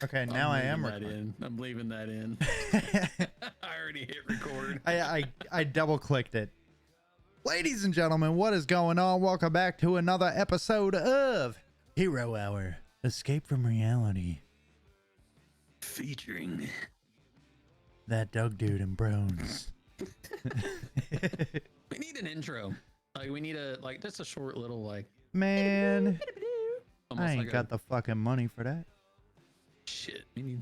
Okay, now I am recording. I'm leaving that in. I already hit record. I double clicked it. Ladies and gentlemen, what is going on? Welcome back to another episode of Hero Hour: Escape from Reality. Featuring that Doug dude and Brones. We need an intro. Like we need just a short little Man, almost I ain't like got the fucking money for that. Shit. We need.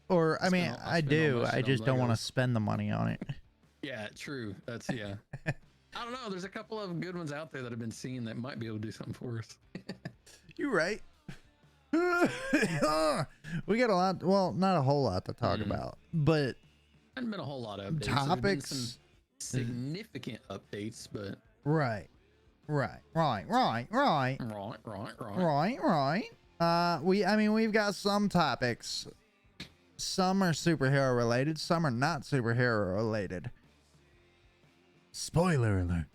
Or I mean, I do. I just don't want to Legos. spend the money on it. Yeah, true. That's I don't know. There's a couple of good ones out there that I've been seeing that might be able to do something for us. You're right. We got a lot. Well, not a whole lot to talk about, but Hasn't been a whole lot of updates. topics. There's been some significant updates, but Right. We've got some topics. Some are superhero related, some are not superhero related. Spoiler alert.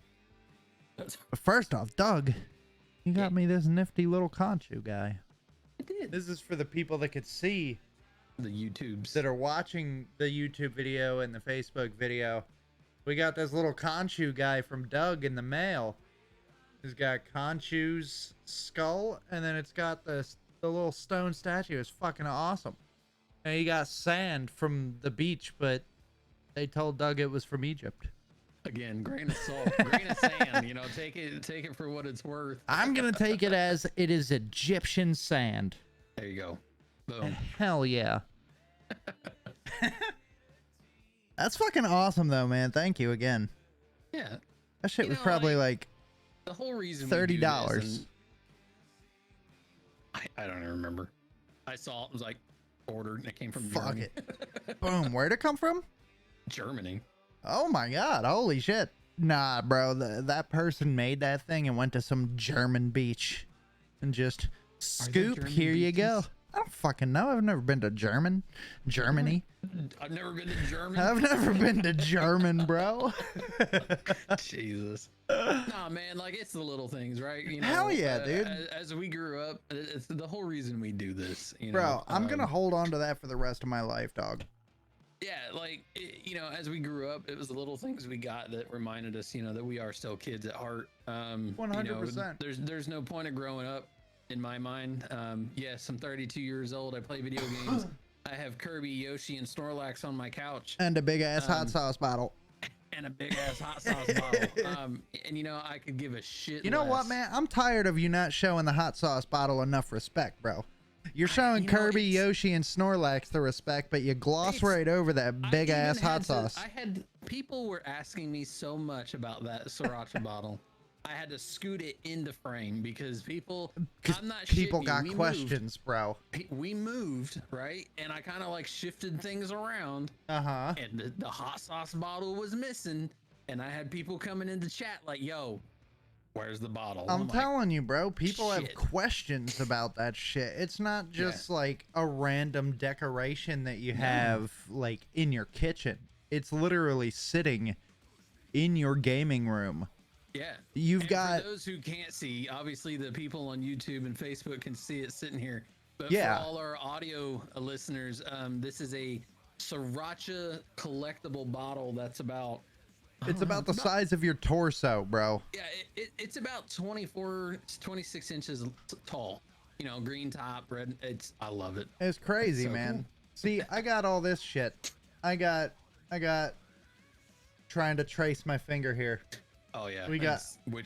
But first off, Doug, you got me this nifty little conchu guy. I did. This is for the people that could see, The YouTubes that are watching the YouTube video and the Facebook video. We got this little conchu guy from Doug in the mail. He's got Conchu's skull, and then it's got the little stone statue. It's fucking awesome. And he got sand from the beach, but they told Doug it was from Egypt. Again, grain of salt, grain of sand. You know, take it for what it's worth. I'm gonna take it as it is Egyptian sand. There you go. Boom. Hell yeah. That's fucking awesome, though, man. Thank you again. Yeah. That shit was probably like the whole reason $30. I don't even remember. I saw it was like ordered and it came from Fuck Germany. it. Boom. Where'd it come from? Germany. Oh my god. Holy shit. Nah, bro. That person made that thing and went to some German beach and just scoop. German Here you go. beaches? I don't fucking know. I've never been to Germany. I've never been to Germany. I've never been to German, bro. Jesus. Nah, man, like it's the little things, right? You know, Hell yeah, dude. As we grew up, it's the whole reason we do this. You know? Bro, I'm gonna hold on to that for the rest of my life, dog. Yeah, as we grew up, it was the little things we got that reminded us, that we are still kids at heart. 100%. There's no point of growing up in my mind. Yes, I'm 32 years old. I play video games. I have Kirby, Yoshi, and Snorlax on my couch. And a big ass hot sauce bottle. And a big ass hot sauce bottle. And I could give a shit. You know what, man? I'm tired of you not showing the hot sauce bottle enough respect, bro. You're showing Kirby, Yoshi, and Snorlax the respect, but you gloss right over that big ass hot sauce. People were asking me so much about that sriracha bottle. I had to scoot it into frame because I'm not people shitting got you. questions, bro. We moved, right? And I kind of shifted things around. Uh-huh. And the hot sauce bottle was missing. And I had people coming into chat like, yo, where's the bottle? I'm telling you, bro, people have shit. questions about that shit. It's not just like a random decoration that you have like in your kitchen. It's literally sitting in your gaming room. Yeah. You've got for those who can't see, obviously the people on YouTube and Facebook can see it sitting here. But for all our audio listeners, this is a sriracha collectible bottle that's about the size of your torso, bro. Yeah, it's about 26 inches tall. Green top, red. I love it. It's crazy, so man. cool. See, I got all this shit. I got trying to trace my finger here. Oh yeah.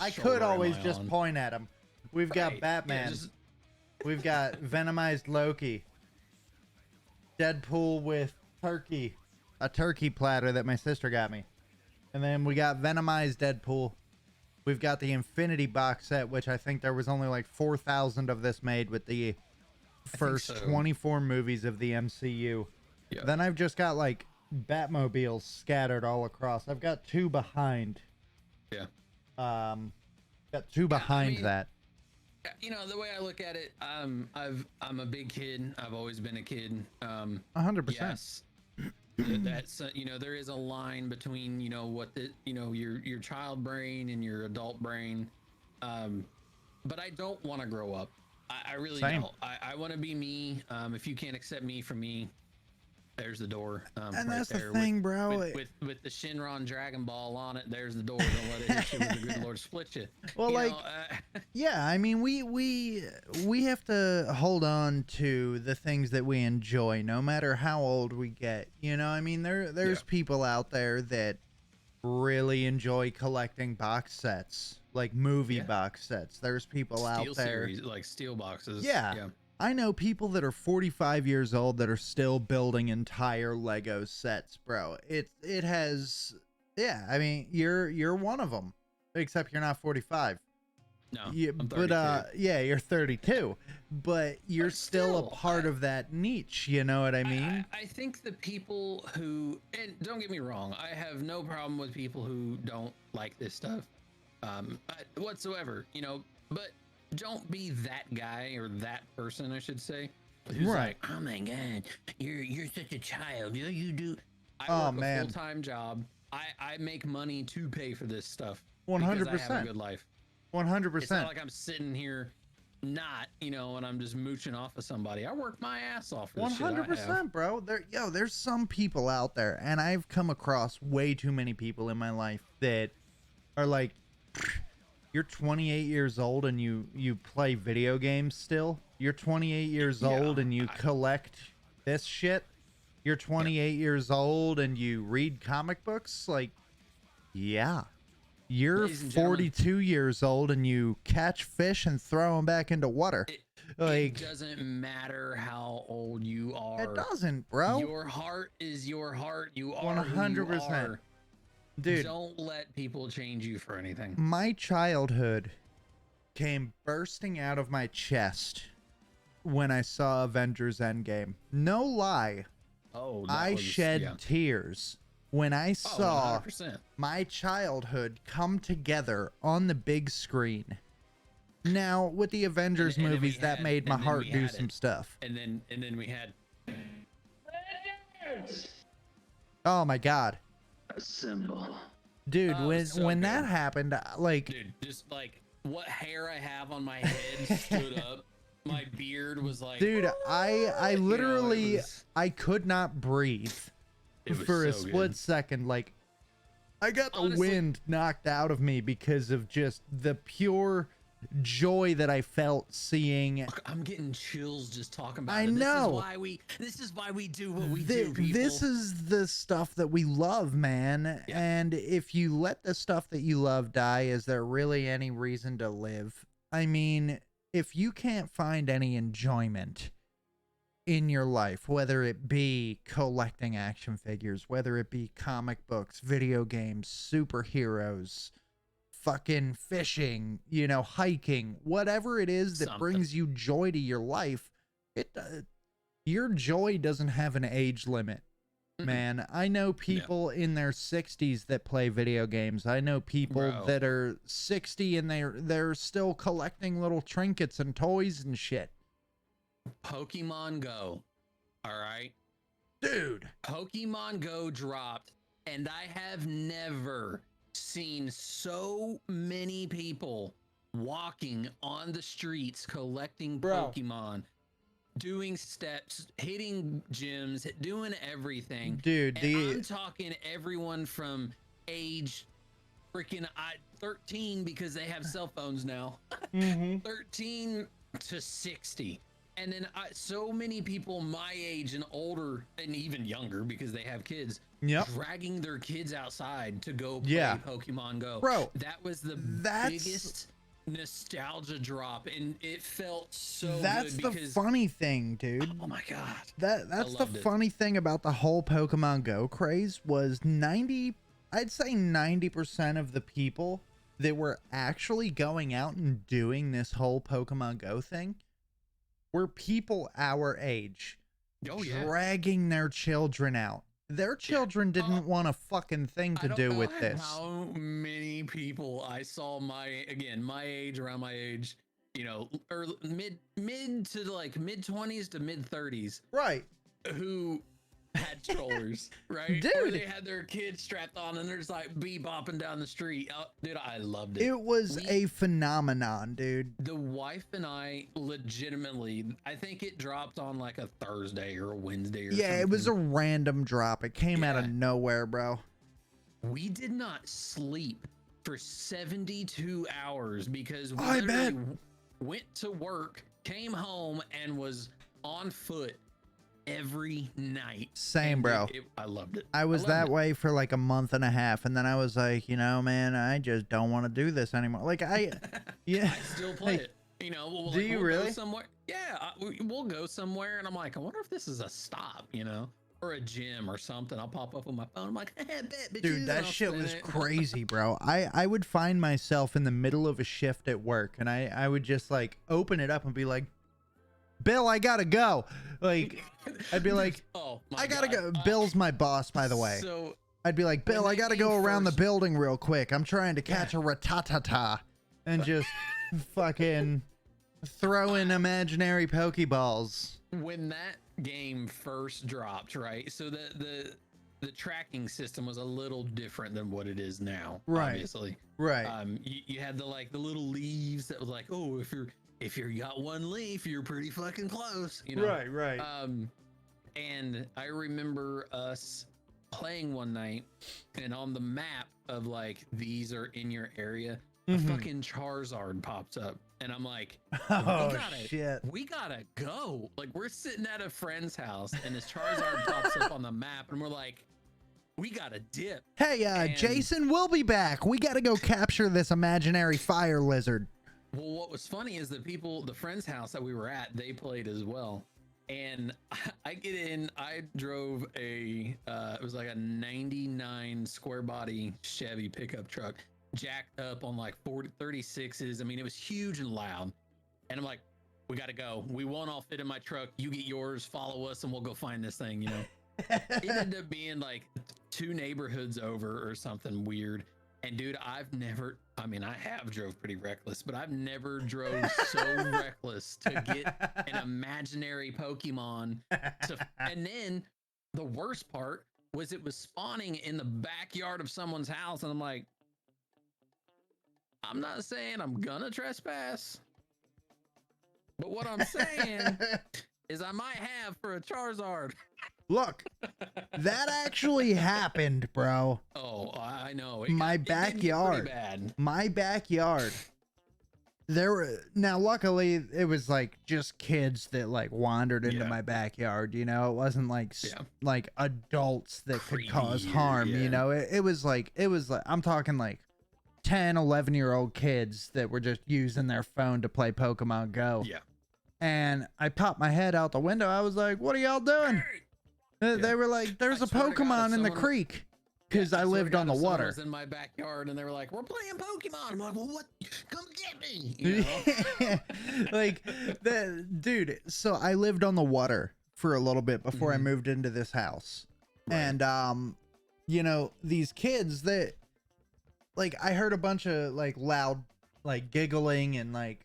I could always just point at him. We've got Batman. Yeah, We've got Venomized Loki. Deadpool with turkey. A turkey platter that my sister got me. And then we got Venomized Deadpool. We've got the Infinity box set, which I think there was only like 4,000 of this made with the first 24 movies of the MCU. Yeah. Then I've just got like Batmobiles scattered all across. I've got two behind. Yeah. Got two behind that. The way I look at it, I'm a big kid. I've always been a kid. 100%. Yes. That's there is a line between what your child brain and your adult brain, but I don't want to grow up. I really Same. don't. I want to be me. If you can't accept me for me, there's the door. And right that's there the thing, bro. with the Shinron Dragon Ball on it. There's the door. Don't let it hit you with the good Lord split you. Well, You like, know, yeah, I mean, we have to hold on to the things that we enjoy, no matter how old we get. You know, I mean, there's people out there that really enjoy collecting box sets, like movie box sets. There's people out Steel there, series, like steel boxes. yeah. I know people that are 45 years old that are still building entire Lego sets, bro. It has, yeah. I mean, you're one of them, except you're not 45. No, Yeah, I'm but 32. yeah, you're 32, but you're But still a still, part of that niche. You know what I mean? I think the people who, and don't get me wrong, I have no problem with people who don't like this stuff, whatsoever. You know, but don't be that guy or that person, I should say, who's Right. like, oh my god, you're such a child. You do. I Oh, work man. a full-time job. I make money to pay for this stuff 100%. because I have a good life. 100%. It's not like I'm sitting here not, you know, and I'm just mooching off of somebody. I work my ass off for this shit I have. 100%, bro. There's some people out there, and I've come across way too many people in my life that are like, you're 28 years old and you play video games still. You're 28 years old and you collect this shit. You're 28 years old and you read comic books. Like, yeah. You're Ladies and 42 years old and you catch fish and throw them back into water. It doesn't matter how old you are. It doesn't, bro. Your heart is your heart. You are 100%. who you are. Dude, don't let people change you for anything. my childhood came bursting out of my chest when I saw Avengers Endgame. No lie. Oh, I shed tears when I saw 100%. my childhood come together on the big screen. Now, with the Avengers movies, that made my heart do some stuff. And then we had Oh my god. Assemble. Dude, so when good. that happened, like, dude, just like what hair I have on my head stood up. My beard was like, dude, I you know, literally I could not breathe It was for a so split good. second. Like, I got the Honestly- wind knocked out of me because of just the pure joy that I felt seeing. I'm getting chills just talking about I it. know. This is why we do what we do, people. This is the stuff that we love, man. Yeah. And if you let the stuff that you love die, is there really any reason to live? I mean, if you can't find any enjoyment in your life, whether it be collecting action figures, whether it be comic books, video games, superheroes, fucking fishing, you know, hiking, whatever it is that Something. brings you joy to your life, your joy doesn't have an age limit. Man, I know people in their 60s that play video games. I know people Bro. that are 60 and they're still collecting little trinkets and toys and shit. Pokemon Go. All right. Dude. Pokemon Go dropped, and I have never seen so many people walking on the streets collecting Bro. Pokemon, doing steps, hitting gyms, doing everything. Dude, And I'm talking everyone from age freaking 13 because they have cell phones now. 13 to 60. And then so many people my age and older and even younger because they have kids Yep. dragging their kids outside to go play Pokemon Go. Bro, that was the biggest nostalgia drop, and it felt so that's good the because funny thing, dude. oh my god, That's the loved it. funny thing about the whole Pokemon Go craze was I'd say 90% of the people that were actually going out and doing this whole Pokemon Go thing were people our age. Oh yeah. Dragging their children out. Their children didn't want a fucking thing to do with this. How many people I saw my age, around my age, you know, mid to like mid 20s to mid 30s, Right. who had strollers, right? Dude. Or they had their kids strapped on and they're just like bopping down the street. Oh, dude, I loved it. It was a phenomenon, dude. The wife and I legitimately, I think it dropped on like a Thursday or a Wednesday or something. Yeah, it was a random drop. It came out of nowhere, bro. We did not sleep for 72 hours because we I bet. went to work, came home, and was on foot every night. Same, bro. I loved it. I was that way for like a month and a half, and then I was like, you know, man, I just don't want to do this anymore. Like yeah. I still play it. You know, do you really? Go somewhere. Yeah, we'll go somewhere, and I'm like, I wonder if this is a stop, you know, or a gym or something. I'll pop up on my phone. I'm like, hey, bet, dude, that shit was crazy, bro. I would find myself in the middle of a shift at work, and I would just like open it up and be like, Bill, I gotta go. Like, I'd be like, oh, I gotta go. Bill's my boss, by the way. So I'd be like, Bill, I gotta go around the building real quick. I'm trying to catch a ratatata and just fucking throw in imaginary Pokeballs. When that game first dropped, right? So the tracking system was a little different than what it is now. Right. Obviously. Right. You had the little leaves that was like, oh, if you got one leaf, you're pretty fucking close, you know? Right. And I remember us playing one night, and on the map of like, these are in your area, a fucking Charizard pops up. And I'm like, shit. We gotta go. Like, we're sitting at a friend's house, and this Charizard pops up on the map, and we're like, we gotta dip. Hey, Jason, we'll be back. We gotta go capture this imaginary fire lizard. Well, what was funny is the friend's house that we were at, they played as well. And I get in, I drove it was like a 99 square body Chevy pickup truck, jacked up on like 36s. I mean, it was huge and loud. And I'm like, we got to go. We won't all fit in my truck. You get yours, follow us, and we'll go find this thing, you know? It ended up being like 2 neighborhoods over or something weird. And dude, I have drove pretty reckless, but I've never drove so reckless to get an imaginary Pokemon. And then the worst part was it was spawning in the backyard of someone's house. And I'm like, I'm not saying I'm gonna trespass, but what I'm saying is I might have for a Charizard. Look, that actually happened, bro. Oh, I know. My backyard. My backyard. Now, luckily, it was like just kids that like wandered into my backyard. You know, it wasn't like like adults that could cause harm. You know, it was like I'm talking like 10, 11-year-old kids that were just using their phone to play Pokemon Go. Yeah. And I popped my head out the window. I was like, "What are y'all doing?" They were like, "There's a Pokemon in the creek," because I lived on the water. Was in my backyard, and they were like, "We're playing Pokemon." I'm like, "Well, what? Come get me!" You know? Like, dude. So I lived on the water for a little bit before I moved into this house, and you know, these kids that, like, I heard a bunch of like loud, like giggling and like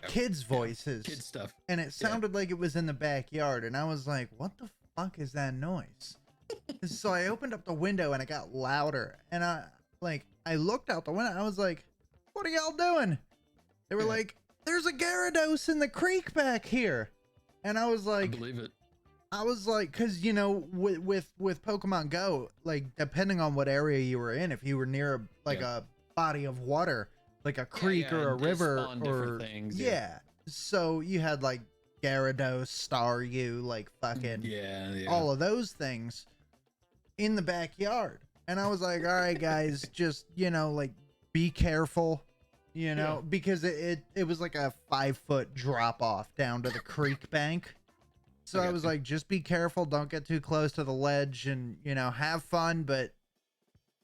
kids' voices, kid stuff, and it sounded like it was in the backyard, and I was like, "What the fuck is that noise?" So I opened up the window and it got louder, and I looked out the window. I was like, "What are y'all doing?" They were like, "There's a Gyarados in the creek back here," and I was like, I believe it. I was like, because you know, with Pokemon Go, like depending on what area you were in, if you were near a body of water, like a creek or a river or things, so you had like Gyarados, Staryu, like fucking all of those things in the backyard. And I was like, all right, guys, just, you know, like be careful, you know, because it was like a 5-foot drop off down to the creek bank. So I was like, just be careful. Don't get too close to the ledge and, you know, have fun, but,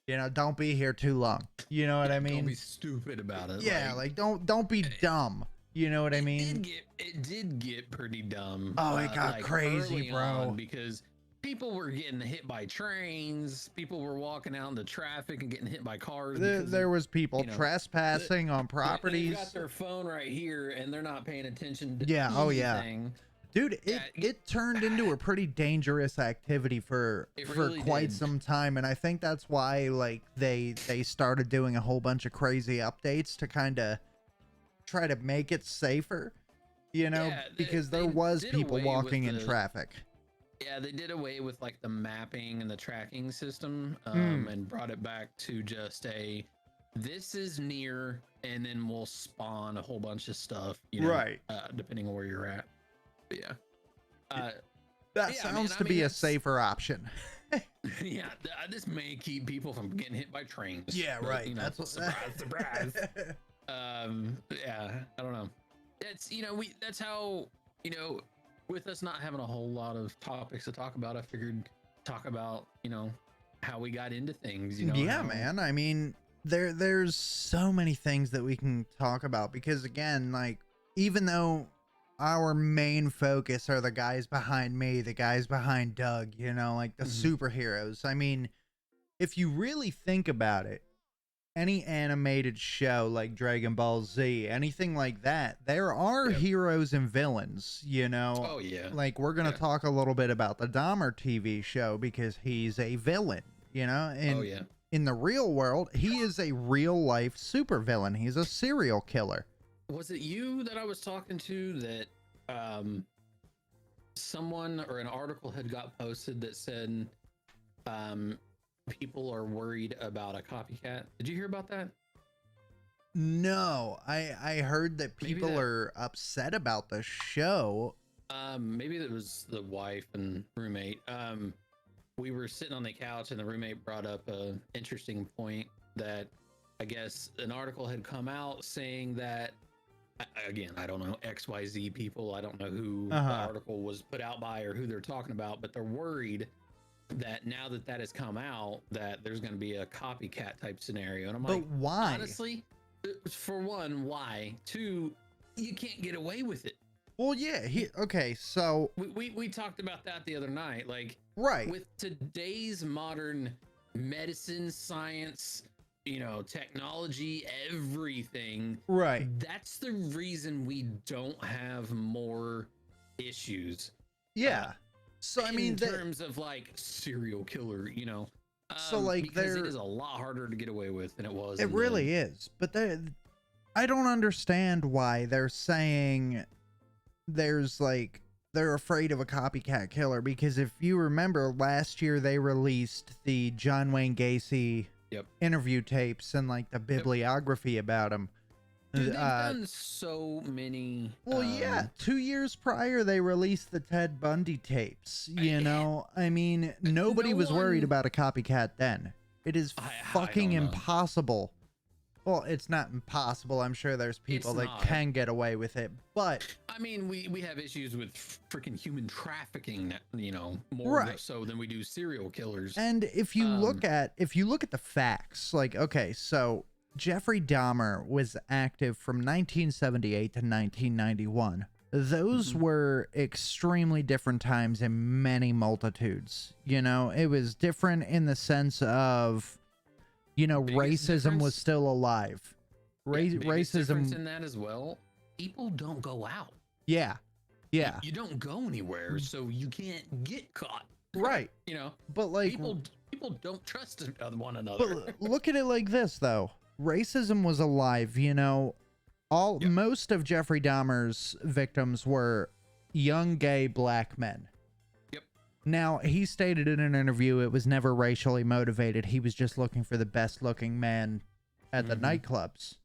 you know, don't be here too long. You know what I mean? Don't be stupid about it. Yeah, like don't be dumb. You know what I mean? It did get pretty dumb. Oh, it got like crazy, bro. Because people were getting hit by trains. People were walking out into traffic and getting hit by cars. There was people trespassing on properties. They got their phone right here, and they're not paying attention to anything. Dude, it turned into a pretty dangerous activity for really quite did. some time, and I think that's why like they started doing a whole bunch of crazy updates to kind of try to make it safer, you know, Yeah, because they there was did people away with walking in the traffic. Yeah, they did away with like the mapping and the tracking system, Mm. and brought it back to just this is near, and then we'll spawn a whole bunch of stuff, Right. depending on where you're at. But yeah. That Yeah, sounds man, to be a safer option. yeah, this may keep people from getting hit by trains. Yeah, but, right. That's what, surprise, surprise. Yeah, I don't know. It's that's how with us not having a whole lot of topics to talk about, I figured talk about how we got into things. Yeah, man. I mean, there's so many things that we can talk about because again, like even though our main focus are the guys behind me, the guys behind Doug, like the superheroes. I mean, if you really think about it, any animated show like Dragon Ball Z, anything like that, there are heroes and villains, Oh yeah. Like we're going to talk a little bit about the Dahmer TV show because he's a villain, and Oh yeah. in the real world, he is a real life supervillain. He's a serial killer. Was it you that I was talking to that someone or an article had got posted that said people are worried about a copycat? Did you hear about that? No, I heard that people are upset about the show. Maybe it was the wife and roommate. We were sitting on the couch and the roommate brought up a interesting point that I guess an article had come out saying that, again, I don't know, XYZ people, I don't know who the article was put out by or who they're talking about, but they're worried that now that has come out, that there's going to be a copycat type scenario. And I'm like, why? Honestly, for one, why? Two, you can't get away with it. Well, yeah. Okay, so we talked about that the other night. Like, right, with today's modern medicine, science, technology, everything. Right. That's the reason we don't have more issues. Yeah. So I mean, in terms of like serial killer, so like because it is a lot harder to get away with than it was. It really is. But I don't understand why they're saying they're afraid of a copycat killer, because if you remember last year they released the John Wayne Gacy interview tapes and like the bibliography about him. Dude, they've done so many. Well, yeah. 2 years prior, they released the Ted Bundy tapes. I mean, nobody was worried about a copycat then. It is fucking impossible. Well, it's not impossible. I'm sure there's people that can get away with it, but I mean, we have issues with freaking human trafficking, more so than we do serial killers. And if you look at the facts, like, okay, so Jeffrey Dahmer was active from 1978 to 1991. Those were extremely different times in many multitudes. It was different in the sense of, racism was still alive. Racism in that as well. People don't go out. Yeah. Yeah. You don't go anywhere, so you can't get caught. Right. But like people don't trust one another. But look at it like this though. Racism was alive, most of Jeffrey Dahmer's victims were young gay black men. Yep. Now, he stated in an interview it was never racially motivated. He was just looking for the best looking man at the nightclubs,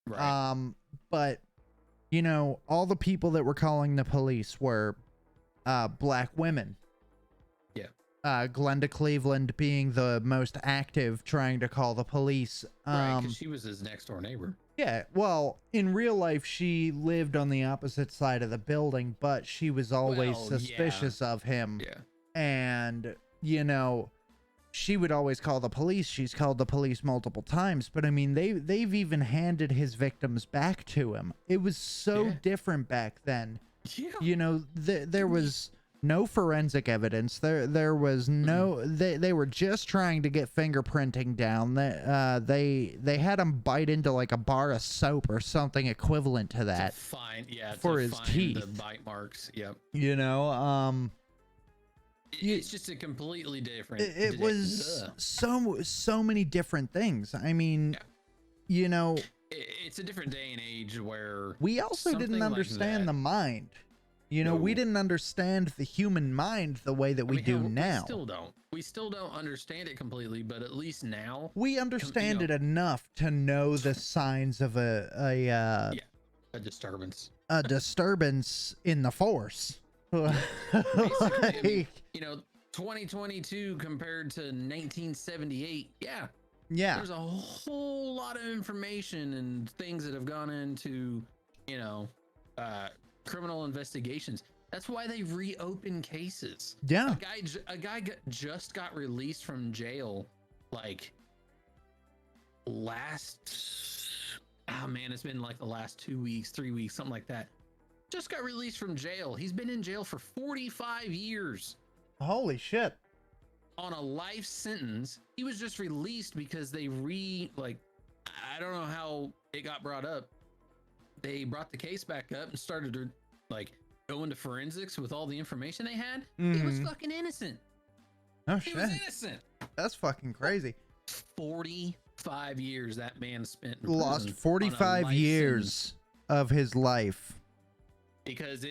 Right. But all the people that were calling the police were black women. Glenda Cleveland being the most active, trying to call the police. Right, because she was his next door neighbor. Yeah, well, in real life, she lived on the opposite side of the building, but she was always suspicious of him. Yeah. And, she would always call the police. She's called the police multiple times, but I mean, they've even handed his victims back to him. It was so different back then. Yeah. There was no forensic evidence. There was no. They were just trying to get fingerprinting down. They had him bite into like a bar of soap or something equivalent to that. For his teeth. The bite marks. Yep. You know, it's just a completely different. It was so many different things. I mean, you know, it's a different day and age where we also didn't understand the mind. You know, we didn't understand the human mind the way that we do now. We still don't understand it completely, but at least now we understand it enough to know the signs of a disturbance. A disturbance in the force. Basically, 2022 compared to 1978. Yeah. There's a whole lot of information and things that have gone into, criminal investigations. That's why they reopen cases. Yeah. A guy just got released from jail like it's been like the last 2 weeks, 3 weeks, something like that. Just got released from jail. He's been in jail for 45 years. Holy shit. On a life sentence. He was just released because I don't know how it got brought up. They brought the case back up and started to go into forensics with all the information they had. He was fucking innocent. Oh shit. He was innocent. That's fucking crazy. 45 years that man spent in lost prison 45 years of his life. Because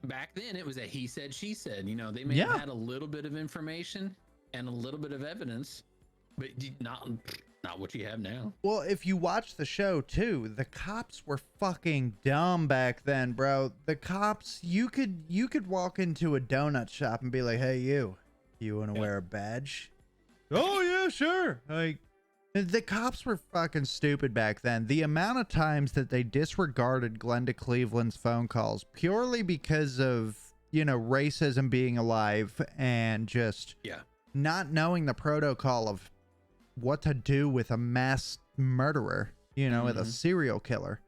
back then it was a he said, she said. They may have had a little bit of information and a little bit of evidence, but not what you have now. Well, if you watch the show too, the cops were fucking dumb back then, bro. The cops, you could walk into a donut shop and be like, "Hey, you want to wear a badge?" Oh yeah, sure. Like, the cops were fucking stupid back then. The amount of times that they disregarded Glenda Cleveland's phone calls purely because of, racism being alive and just not knowing the protocol of what to do with a mass murderer, with a serial killer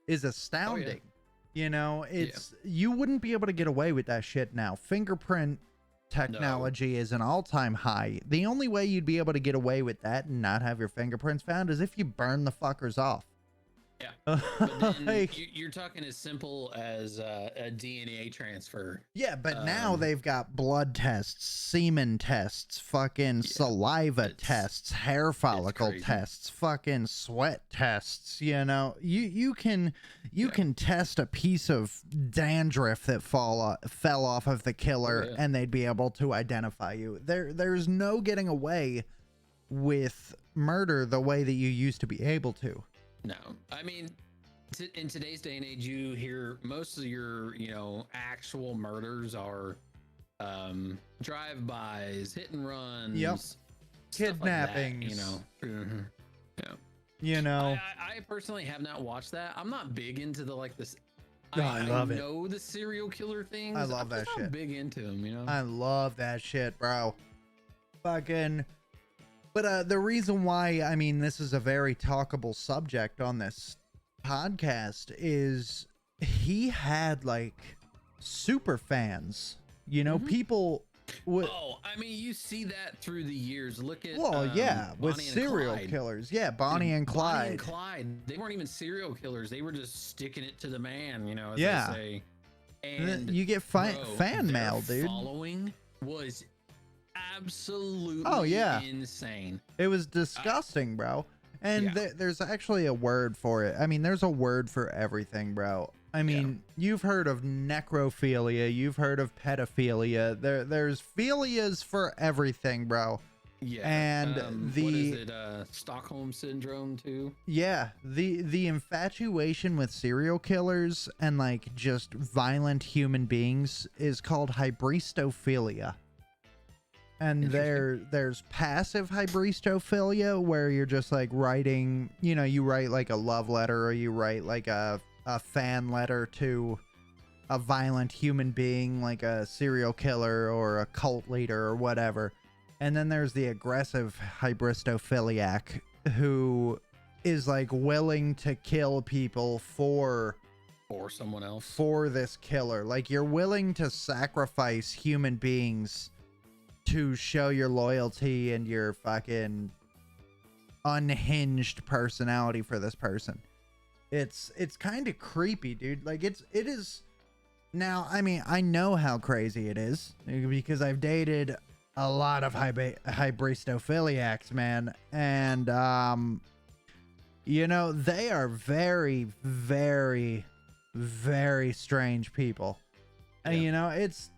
is astounding. You wouldn't be able to get away with that shit now. Fingerprint technology is an all-time high. The only way you'd be able to get away with that and not have your fingerprints found is if you burn the fuckers off. Yeah, but then you're talking as simple as a DNA transfer. Yeah, but now they've got blood tests, semen tests, fucking saliva tests, hair follicle tests, fucking sweat tests. You can test a piece of dandruff that fell off of the killer, and they'd be able to identify you. There's no getting away with murder the way that you used to be able to. No, I mean, in today's day and age, you hear most of your, actual murders are drive-bys, hit and runs, kidnappings. I personally have not watched that. I'm not big into this. I love it. I know the serial killer things. I love that shit. I'm big into them. I love that shit, bro. Fucking. But the reason why, this is a very talkable subject on this podcast is he had super fans, people would. You see that through the years. Look at with serial killers. Yeah, Bonnie and Clyde. Bonnie and Clyde. They weren't even serial killers. They were just sticking it to the man, as they say. And you get fan mail, dude. Following was absolutely insane. It was disgusting, bro. And there's actually a word for it. There's a word for everything, bro. You've heard of necrophilia, you've heard of pedophilia. There's philias for everything, bro. Yeah. And what is it? Stockholm syndrome too? Yeah. The infatuation with serial killers and just violent human beings is called hybristophilia. And there's passive hybristophilia, where you're just writing, you write a love letter, or you write a fan letter to a violent human being, like a serial killer or a cult leader or whatever. And then there's the aggressive hybristophiliac, who is willing to kill people for or someone else for this killer. Like, you're willing to sacrifice human beings to show your loyalty and your fucking unhinged personality for this person. It's kind of creepy, dude. Like, it is. Now, I mean, I know how crazy it is because I've dated a lot of hybristophiliacs, man, and you know, they are very, very, very strange people. And you know, it's,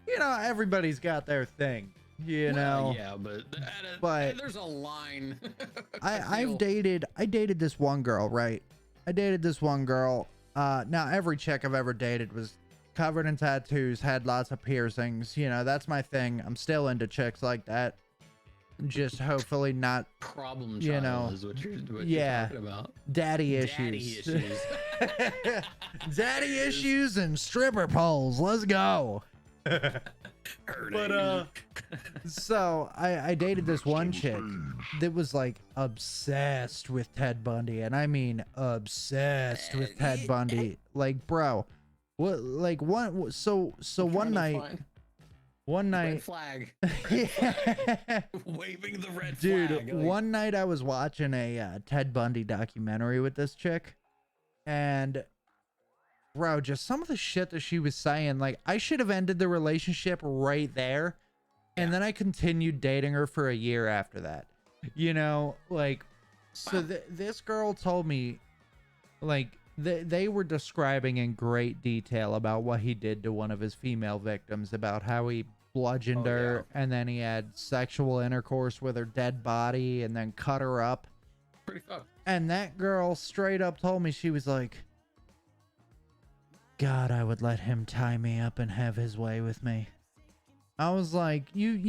you know, everybody's got their thing, you know. Yeah, but there's a line. I dated this one girl, right? I dated this one girl. Now every chick I've ever dated was covered in tattoos, had lots of piercings. You know, that's my thing. I'm still into chicks like that. Just hopefully not problem child, you know, is what you're talking about. Daddy issues. Daddy issues and stripper poles. Let's go. But so I dated this one chick that was like obsessed with Ted Bundy, and I mean obsessed with Ted Bundy. Like, bro, what? Like one? So one night. Red flag. Waving the red dude, flag. Dude, one night I was watching a Ted Bundy documentary with this chick, and bro, just some of the shit that she was saying, like, I should have ended the relationship right there, and then I continued dating her for a year after that. You know, like, so this girl told me, like, they were describing in great detail about what he did to one of his female victims, about how he bludgeoned her, and then he had sexual intercourse with her dead body and then cut her up. Pretty fucked. And that girl straight up told me, she was like, God, I would let him tie me up and have his way with me. I was like, you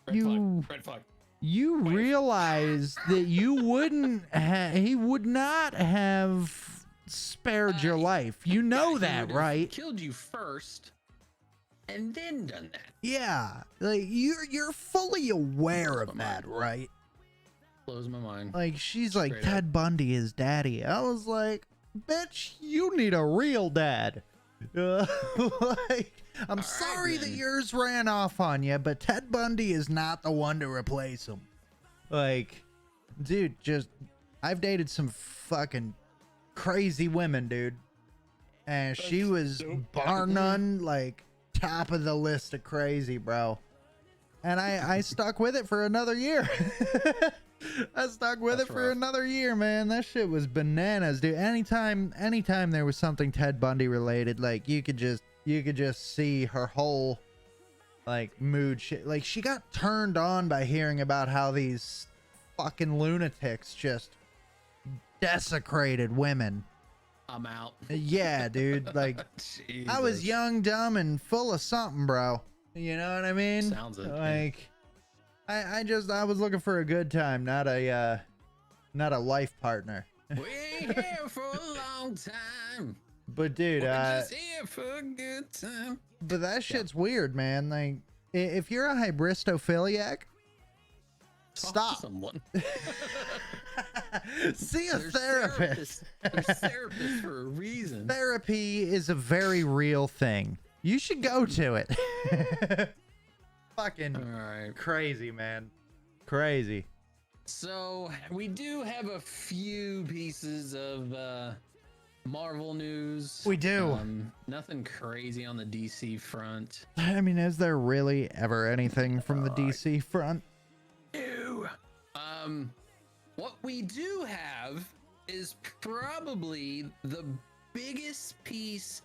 Red flag. You realize that you wouldn't he would not have spared your life. You know that, right? Killed you first and then done that. Yeah. Like, you're fully aware of that, right? Blows my mind. Like, she's like, Ted Bundy is daddy. I was like, bitch, you need a real dad. Like, I'm sorry that yours ran off on you, but Ted Bundy is not the one to replace him. Like, dude, just, I've dated some fucking crazy women, dude, and she was bar none, like, top of the list of crazy, bro. And I stuck with it for another year. I stuck with it for another year, man. That shit was bananas, dude. Anytime there was something Ted Bundy related, like, you could just see her whole, like, mood shit. Like, she got turned on by hearing about how these fucking lunatics just desecrated women. I'm out. Yeah, dude. Like, I was young, dumb, and full of something, bro. You know what I mean? Sounds it. Like, I was looking for a good time, not a life partner. We ain't here for a long time. But dude, we're just here for a good time. But that shit's weird, man. Like, if you're a hybristophiliac, stop. Someone. See a therapist. There's therapists for a reason. Therapy is a very real thing. You should go to it. Fucking crazy, man. Crazy. So we do have a few pieces of Marvel news. We do. Nothing crazy on the DC front. I mean, is there really ever anything from the DC front? No. What we do have is probably the biggest piece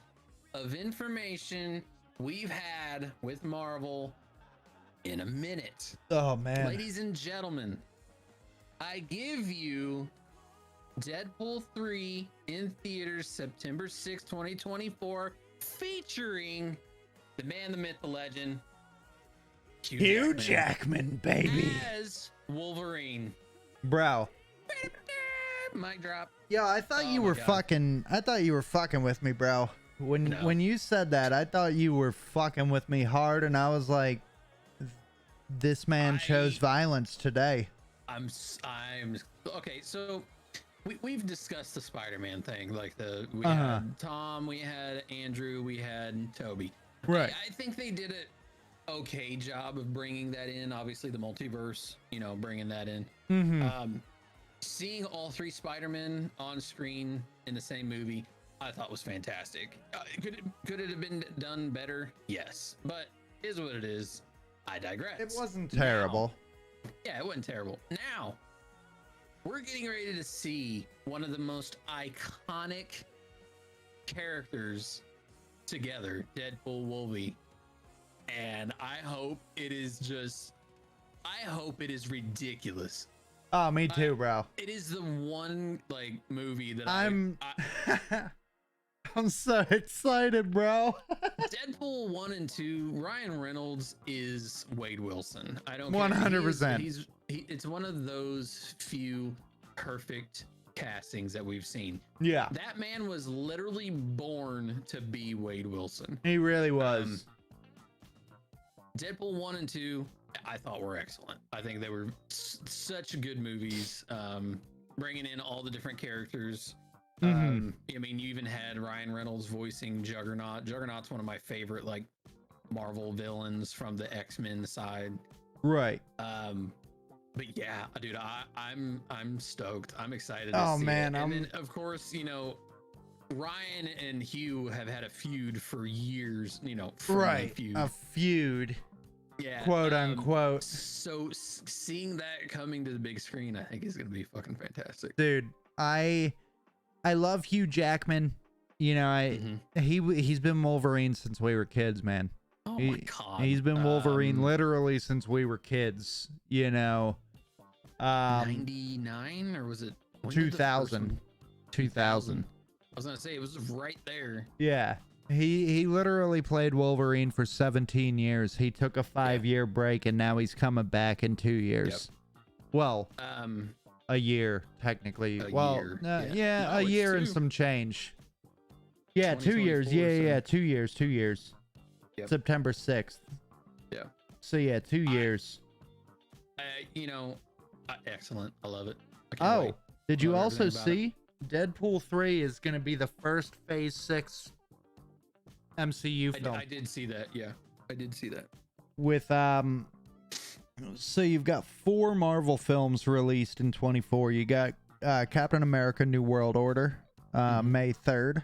of information we've had with Marvel in a minute. Oh, man. Ladies and gentlemen, I give you Deadpool 3 in theaters September 6, 2024, featuring the man, the myth, the legend, Hugh Jackman, baby. As Wolverine. Bro. Mic drop. Yo, I thought you were fucking with me, bro. When you said that, I thought you were fucking with me hard, and I was like, this man chose violence today. I'm okay. So we've discussed the Spider-Man thing, like we Uh-huh. had Tom, we had Andrew, we had Toby. Right. I think they did an okay job of bringing that in. Obviously, the multiverse, bringing that in. Seeing all three Spider-Men on screen in the same movie, I thought was fantastic. Could it have been done better? Yes, but is what it is. I digress. It wasn't terrible. Yeah, it wasn't terrible. Now, we're getting ready to see one of the most iconic characters together, Deadpool Wolverine. And I hope it is ridiculous. Oh, me too, bro. It is the one movie that I'm so excited, bro. Deadpool 1 and 2, Ryan Reynolds is Wade Wilson. I don't 100%. It's one of those few perfect castings that we've seen. Yeah. That man was literally born to be Wade Wilson. He really was. Deadpool 1 and 2, I thought were excellent. I think they were such good movies. Bringing in all the different characters. I mean, you even had Ryan Reynolds voicing Juggernaut. Juggernaut's one of my favorite Marvel villains from the X-Men side. Right. But yeah, dude, I'm stoked. I'm excited. Oh to see man, it. And then of course, Ryan and Hugh have had a feud for years. Right. Feud. A feud. Yeah. Quote unquote. So seeing that coming to the big screen, I think is gonna be fucking fantastic. Dude, I love Hugh Jackman. He's been Wolverine since we were kids, man. Oh my god. He's been Wolverine literally since we were kids, 99 or was it 2000? 2000. I was gonna say it was right there. Yeah. He literally played Wolverine for 17 years. He took a 5-year break and now he's coming back in 2 years. Yep. Well, a year technically. A year. No, a year and some change. Yeah, 2 years. Yeah, 2 years. 2 years. Yep. September 6th. Yeah. So yeah, 2 years. Excellent. I love it. Oh, did you also see Deadpool 3 is going to be the first Phase 6 MCU film? I did see that. Yeah, I did see that. With so you've got 4 Marvel films released in 24. You got Captain America: New World Order, May 3rd.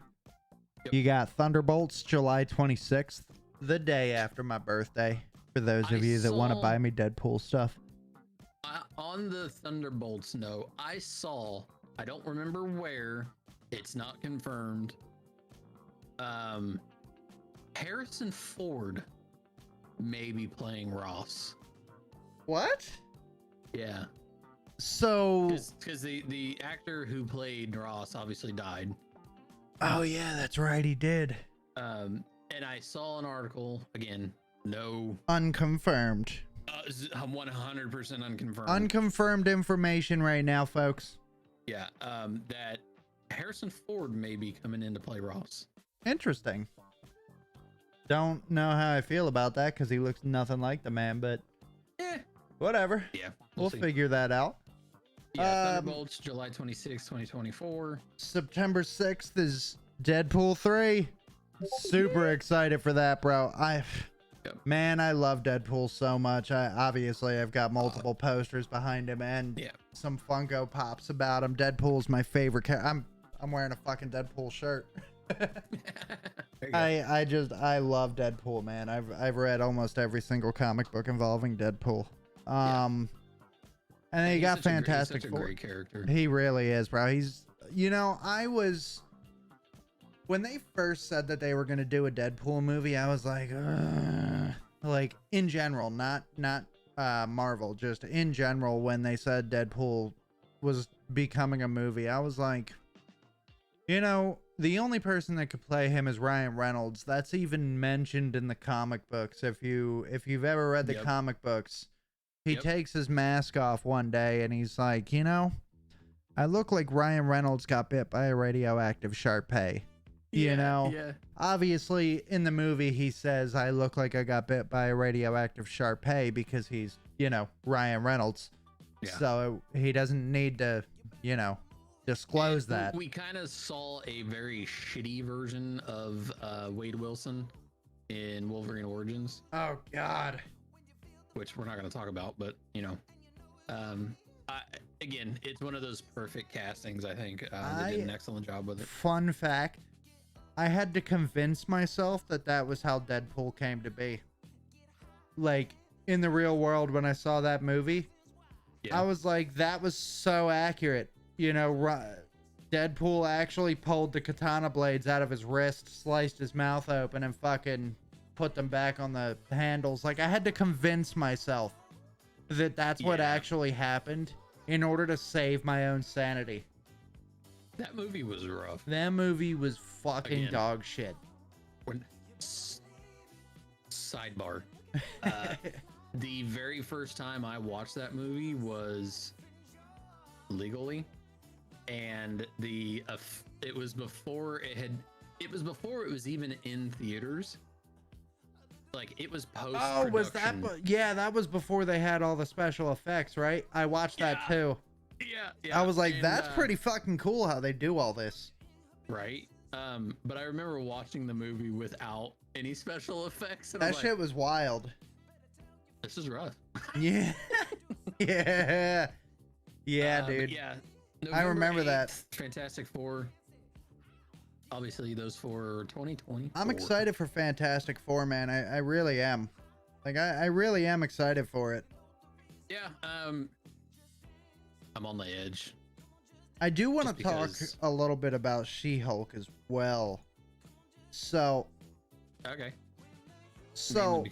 Yep. You got Thunderbolts, July 26th, the day after my birthday. For those of you that want to buy me Deadpool stuff. On the Thunderbolts note, I don't remember where, it's not confirmed. Harrison Ford may be playing Ross. What? Yeah. So because the actor who played Ross obviously died. Oh yeah, that's right, he did. And I saw an article, again, no unconfirmed. 100% unconfirmed. Unconfirmed information right now, folks. Yeah, that Harrison Ford may be coming in to play Ross. Interesting. Don't know how I feel about that because he looks nothing like the man, but whatever. Yeah, we'll figure that out. Yeah, Thunderbolts, July 26, 2024. September 6th is Deadpool 3. Super excited for that, bro. Man, I love Deadpool so much. I've got multiple posters behind him and some Funko Pops about him. Deadpool's my favorite character. I'm wearing a fucking Deadpool shirt. I love Deadpool, man. I've read almost every single comic book involving Deadpool. And then you got Fantastic Four. Great character. He really is, bro. When they first said that they were going to do a Deadpool movie, I was like, in general, not Marvel, just in general, when they said Deadpool was becoming a movie, I was like, the only person that could play him is Ryan Reynolds. That's even mentioned in the comic books. If you've ever read the comic books, he takes his mask off one day and he's like, I look like Ryan Reynolds got bit by a radioactive Shar-Pei. Obviously in the movie he says I look like I got bit by a radioactive Shar-Pei because he's Ryan Reynolds, so he doesn't need to disclose And that. we kind of saw a very shitty version of Wade Wilson in Wolverine Origins, Oh God. which we're not going to talk about, but you know, I, again, it's one of those perfect castings. I think they did an excellent job with it. Fun fact: I had to convince myself that that was how Deadpool came to be. Like in the real world, when I saw that movie, Yeah. I was like, that was so accurate. You know, Deadpool actually pulled the katana blades out of his wrist, sliced his mouth open, and fucking put them back on the handles. Like, I had to convince myself that that's what Yeah. actually happened in order to save my own sanity. That movie was rough. That movie was fucking Again. dog shit. Sidebar. The very first time I watched that movie was legally, and it was before it was even in theaters. Like, it was post production. Oh, was that? Yeah, that was before they had all the special effects, right? I watched that too. Yeah. I was like, and, that's pretty fucking cool how they do all this. right. But I remember watching the movie without any special effects. And That shit was wild. This is rough. Yeah. Yeah. Yeah, dude. Yeah. I remember that. Fantastic Four. Obviously, those four 2020. I'm excited for Fantastic Four, man. I really am. Like, I really am excited for it. Yeah. I'm on the edge. I do want to Just talk because- a little bit about She-Hulk as well. So, Okay. so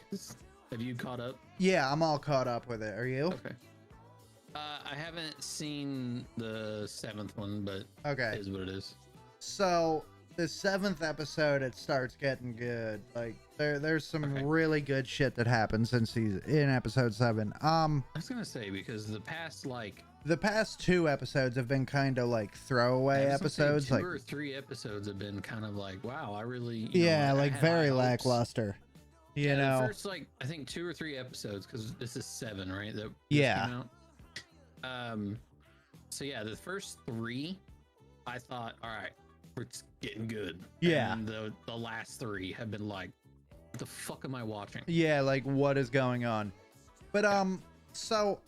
Have you caught up? yeah, I'm all caught up with it. Are you? Okay. I haven't seen the 7th one, but Okay. it is what it is. So the 7th episode, it starts getting good. Like there's some Okay. really good shit that happens in episode 7. I was gonna say, because the past The past 2 episodes have been kind of like throwaway I was gonna say episodes, two like or 3 episodes have been kind of like, wow, I really yeah, I like had very high hopes. lackluster. You Yeah, know, the first I think 2 or 3 episodes, because this is 7, right? That just Yeah. came out. So yeah, the first 3, I thought, all right, we're just getting good. Yeah. And the last 3 have been like, what the fuck am I watching? yeah, like what is going on? But so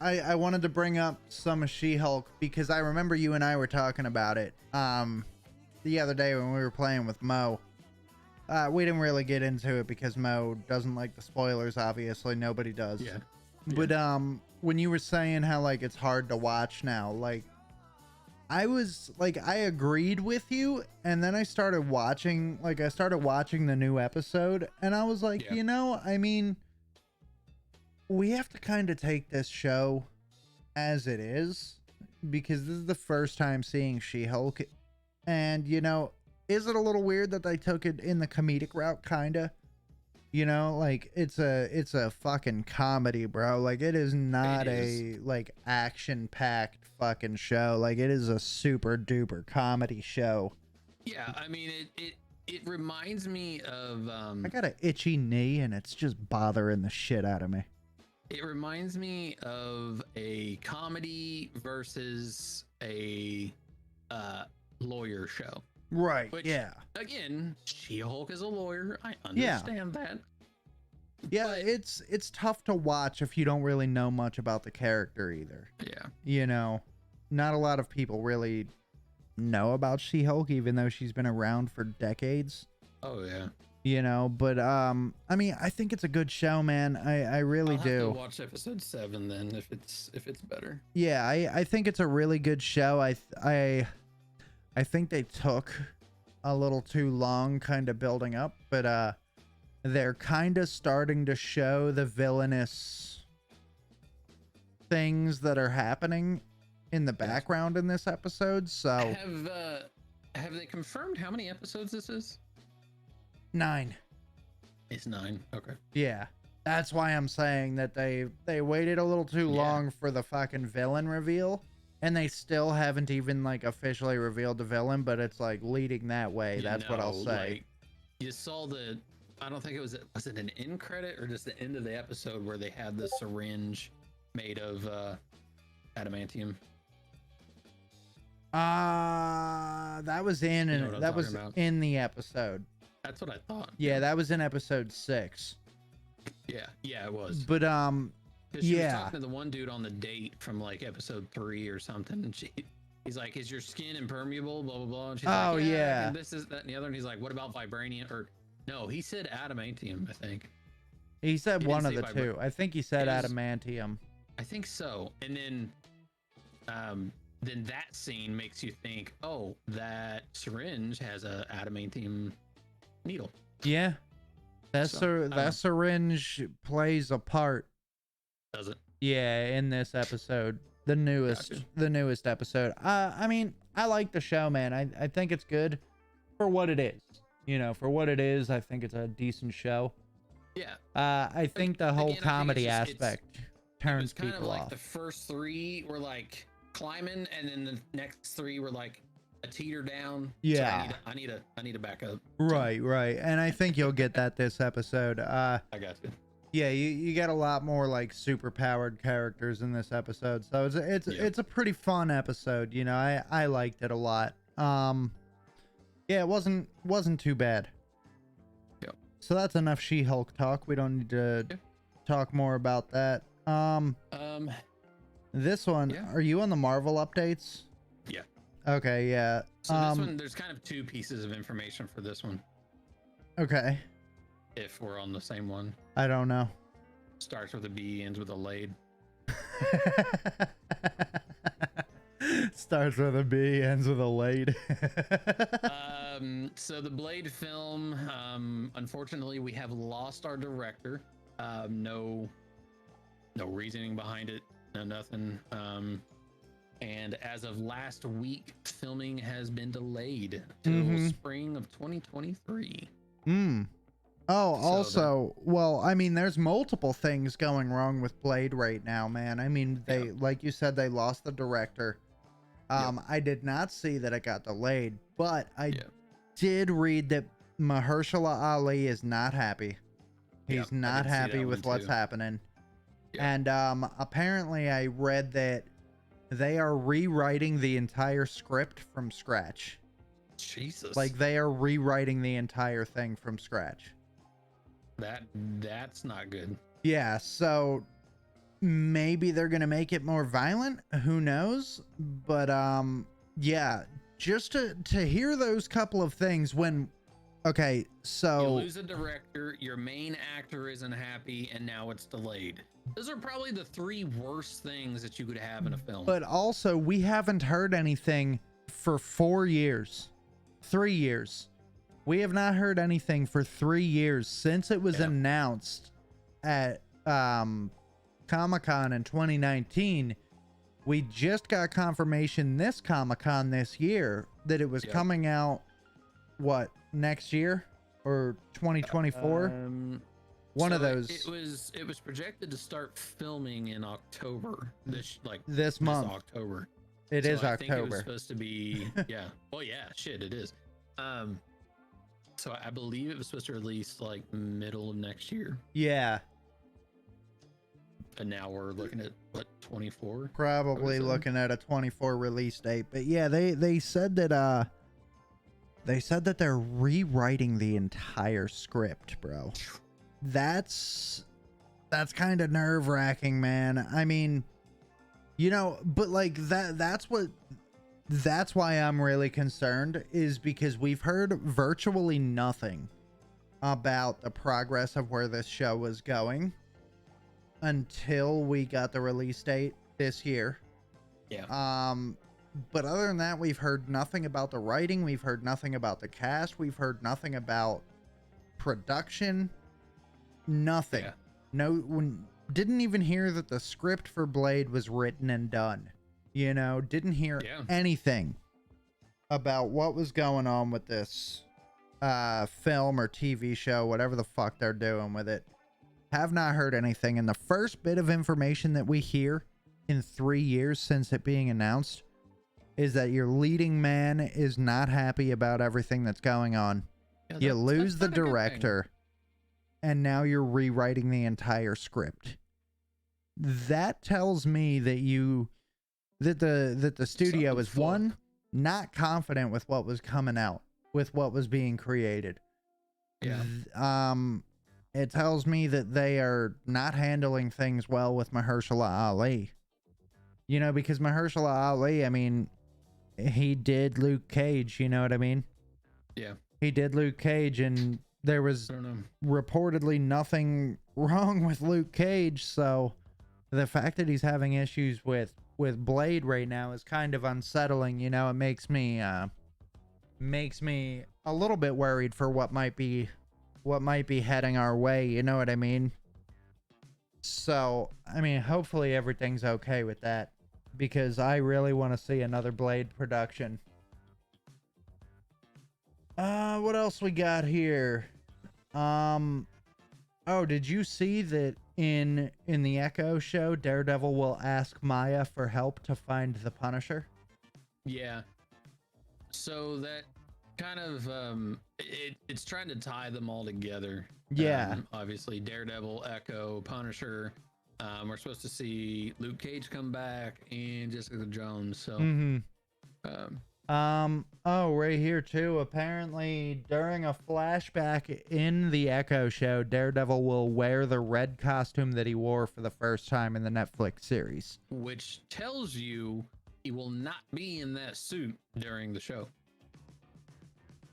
I wanted to bring up some of She-Hulk because I remember you and I were talking about it the other day when we were playing with Mo. We didn't really get into it because Mo doesn't like the spoilers. Obviously, nobody does. Yeah. But when you were saying how like it's hard to watch now, like I was like I agreed with you, and then I started watching the new episode, and I was like, Yeah. you know, I mean, we have to kind of take this show as it is because this is the first time seeing She-Hulk, and you know, is it a little weird that they took it in the comedic route, kinda? You know, like it's a fucking comedy, bro. Like it is not a like action-packed fucking show. Like it is a super duper comedy show. Yeah, I mean, it reminds me of I got an itchy knee and it's just bothering the shit out of me. it reminds me of a comedy versus a lawyer show. Right. Which, yeah. Again, She-Hulk is a lawyer. I understand that. Yeah, But- it's tough to watch if you don't really know much about the character either. Yeah. You know, not a lot of people really know about She-Hulk, even though she's been around for decades. Oh yeah. You know, but I mean, I think it's a good show, man. I really I'll do. have to watch episode 7 then if it's better. Yeah, I think it's a really good show. I think they took a little too long kind of building up, but they're kind of starting to show the villainous things that are happening in the background in this episode. So Have they confirmed how many episodes this is? 9. It's 9. Okay. Yeah. That's why I'm saying that they waited a little too Yeah. long for the fucking villain reveal. And they still haven't even like officially revealed the villain, but it's like leading that way. That's what I'll say. Like, you saw I don't think was it an end credit or just the end of the episode where they had the syringe made of adamantium? That was in You know what I'm that was talking about? in the episode. That's what I thought. Yeah, that was in episode 6. Yeah, yeah, it was. But Because she was yeah. talking to the one dude on the date from like episode 3 or something, and he's like, "Is your skin impermeable?" Blah blah blah. And she's Oh, like, yeah. And this is that and the other. And he's like, "What about vibranium?" Or no, he said adamantium. I think. He said He one of didn't the say two. I think he said It was- adamantium. I think so. And then that scene makes you think, oh, that syringe has a adamantium needle. Yeah. That So, that syringe plays a part. Does it? Yeah, in this episode. The newest episode. I mean, I like the show, man. I think it's good for what it is. You know, for what it is, I think it's a decent show. Yeah. I think the whole Again, I think comedy it's aspect turns It's kind of people like off. the first 3 were like climbing, and then the next 3 were like a teeter down. Yeah. So I need to back up. Right, right. And I think you'll get that this episode. I got you. Yeah, you get a lot more like super powered characters in this episode. So it's a pretty fun episode, you know. I liked it a lot. Yeah, it wasn't too bad. Yep. So that's enough She-Hulk talk. We don't need to talk more about that. This one, Yeah. are you on the Marvel updates? Yeah. Okay, yeah. So this one, there's kind of 2 pieces of information for this one. Okay. If we're on the same one, I don't know. starts with a B, ends with a Lade. Starts with a B, ends with a late. So the Blade film, unfortunately, we have lost our director. No reasoning behind it, no nothing. And as of last week, filming has been delayed till spring of 2023. Oh, also, well, I mean, there's multiple things going wrong with Blade right now, man. I mean, they, like you said, they lost the director. I did not see that it got delayed, but I did read that Mahershala Ali is not happy. He's not happy with what's happening. And apparently I read that they are rewriting the entire script from scratch. Jesus. Like they are rewriting the entire thing from scratch. That's not good. Yeah, so maybe they're gonna make it more violent. Who knows? But yeah, just to hear those couple of things when, okay, so you lose a director, your main actor isn't happy, and now it's delayed. Those are probably the 3 worst things that you could have in a film. But also, we haven't heard anything for 4 years, 3 years. We have not heard anything for 3 years since it was announced at Comic-Con in 2019. We just got confirmation this Comic-Con this year that it was coming out, what, next year or 2024? One of those. It was projected to start filming in October. This month. October. It is I think October. it was supposed to be Well, yeah, shit, it is. So I believe it was supposed to release like middle of next year. Yeah. And now we're looking at what, 24? Probably looking at a 24 release date. But yeah, they said that they're rewriting the entire script, bro. That's kind of nerve-wracking, man. I mean, you know, but like that's why I'm really concerned, is because we've heard virtually nothing about the progress of where this show was going until we got the release date this year. Yeah. But other than that, we've heard nothing about the writing. We've heard nothing about the cast. We've heard nothing about production. Nothing. Yeah. Didn't even hear that the script for Blade was written and done. You know, didn't hear anything about what was going on with this film or TV show, whatever the fuck they're doing with it. Have not heard anything. And the first bit of information that we hear in 3 years since it being announced is that your leading man is not happy about everything that's going on. Yeah, you lose the director, and now you're rewriting the entire script. That tells me that the studio is, one, not confident with what was coming out, with what was being created. Yeah. It tells me that they are not handling things well with Mahershala Ali. You know, because Mahershala Ali, I mean, he did Luke Cage, you know what I mean? Yeah. He did Luke Cage, and there was I don't know. reportedly nothing wrong with Luke Cage, so the fact that he's having issues with Blade right now is kind of unsettling. You know, it makes me a little bit worried for what might be heading our way, you know what I mean? So, I mean, hopefully everything's okay with that, because I really want to see another Blade production. What else we got here? Oh, did you see that in the Echo show, Daredevil will ask Maya for help to find the Punisher? Yeah. So that kind of it's trying to tie them all together. Yeah. Obviously Daredevil, Echo, Punisher. We're supposed to see Luke Cage come back and Jessica Jones. So oh, right here too. Apparently, during a flashback in the Echo show, Daredevil will wear the red costume that he wore for the first time in the Netflix series. Which tells you he will not be in that suit during the show.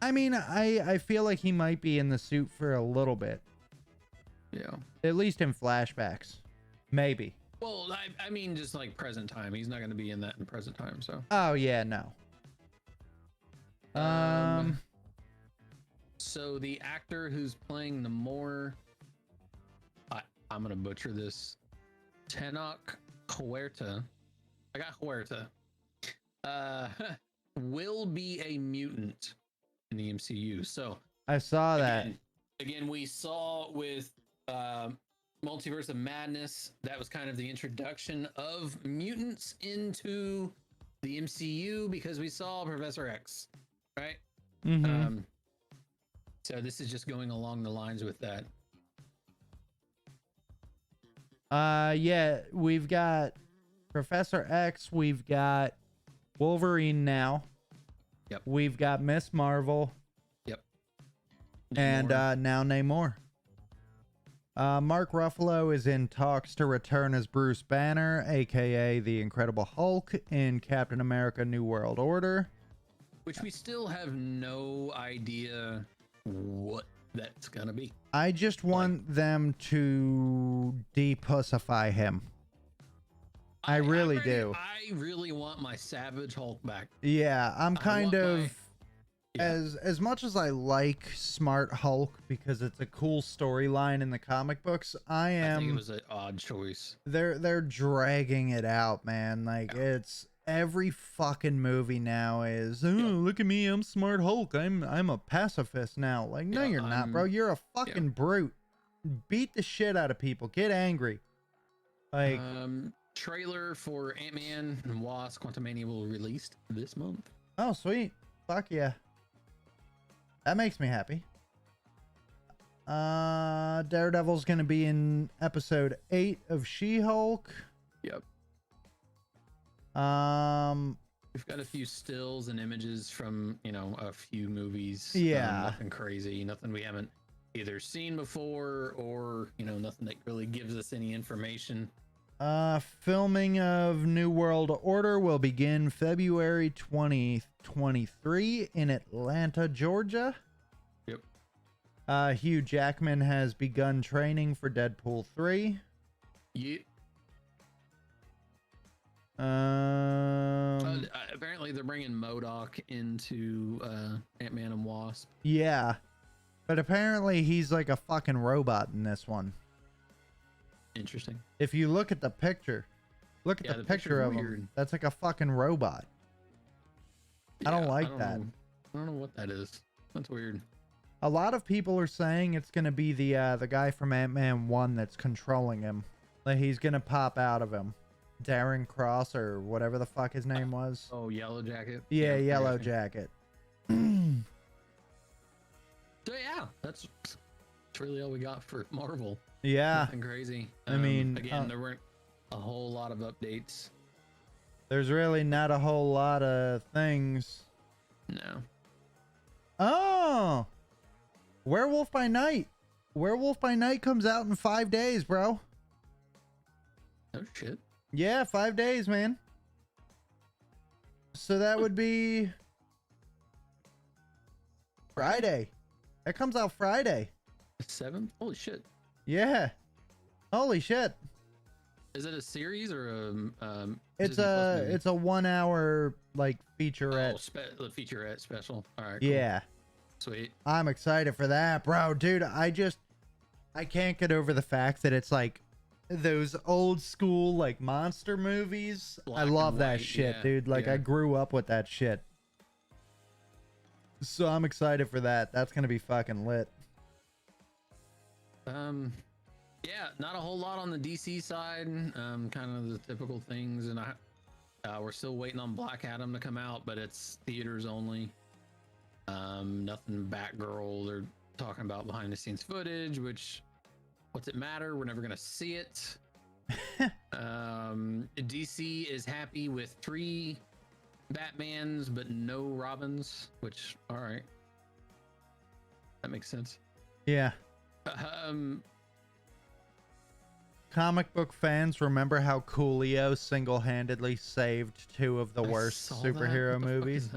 I mean, I feel like he might be in the suit for a little bit. Yeah. At least in flashbacks. Maybe. Well, I mean, just like present time. He's not going to be in that in present time, so. Oh, yeah, no. So the actor who's playing Namor, I'm gonna butcher this. Tenoch Huerta. I got Huerta. Will be a mutant in the MCU. So I saw that. Again, we saw with Multiverse of Madness, that was kind of the introduction of mutants into the MCU because we saw Professor X, right? Mm-hmm. So this is just going along the lines with that. Yeah, we've got Professor X, we've got Wolverine now. Yep. We've got Miss Marvel. Yep. And now Namor. Mark Ruffalo is in talks to return as Bruce Banner, aka the Incredible Hulk, in Captain America: New World Order. Which we still have no idea what that's gonna be. I just want them to depussify him. I really do. I really want my Savage Hulk back. Yeah, I'm kind of as much as I like Smart Hulk because it's a cool storyline in the comic books, I think it was an odd choice. They're dragging it out, man. Like it's every fucking movie now is, oh, look at me, I'm Smart Hulk. I'm a pacifist now. Like, no, you're not, bro. You're a fucking brute. Beat the shit out of people. Get angry. Like trailer for Ant-Man and Wasp: Quantumania will be released this month. Oh, sweet. Fuck yeah. That makes me happy. Daredevil's gonna be in episode 8 of She-Hulk. Yep. We've got a few stills and images from, a few movies. Yeah. Nothing crazy, nothing we haven't either seen before or, nothing that really gives us any information. Filming of New World Order will begin February 2023 in Atlanta, Georgia. Yep. Hugh Jackman has begun training for Deadpool 3. Yep. Apparently they're bringing MODOK into Ant-Man and Wasp. Yeah, but apparently he's like a fucking robot in this one. Interesting. If you look at the picture, the picture of him. That's like a fucking robot. Yeah, I don't like that. I don't know what that is. That's weird. A lot of people are saying it's gonna be the guy from Ant-Man 1 that's controlling him. Like he's gonna pop out of him. Darren Cross or whatever the fuck his name was. Oh, Yellow Jacket. Yeah, Yellow Jacket. So yeah, that's really all we got for Marvel. Yeah. Nothing crazy. I mean, again, there weren't a whole lot of updates. There's really not a whole lot of things. No. Oh, Werewolf by Night. Werewolf by Night comes out in 5 days, bro. Oh shit. Yeah, 5 days, man. So that would be Friday. That comes out Friday. 7th? Holy shit. Yeah. Holy shit. Is it a series or a It's a 1 hour like featurette. Oh, featurette special. All right. Yeah. Cool. Sweet. I'm excited for that, bro. Dude, I can't get over the fact that it's like those old school like monster movies. I Black love and that white, shit, yeah, dude. Like yeah. I grew up with that shit. So I'm excited for that. That's going to be fucking lit. Yeah, not a whole lot on the DC side. Kind of the typical things, and we're still waiting on Black Adam to come out, but it's theaters only. Nothing Batgirl. They're talking about behind the scenes footage, which what's it matter? We're never gonna see it. DC is happy with 3 Batmans, but no Robins, which all right. That makes sense. Yeah. Comic book fans remember how Coolio single-handedly saved 2 of the worst superhero movies?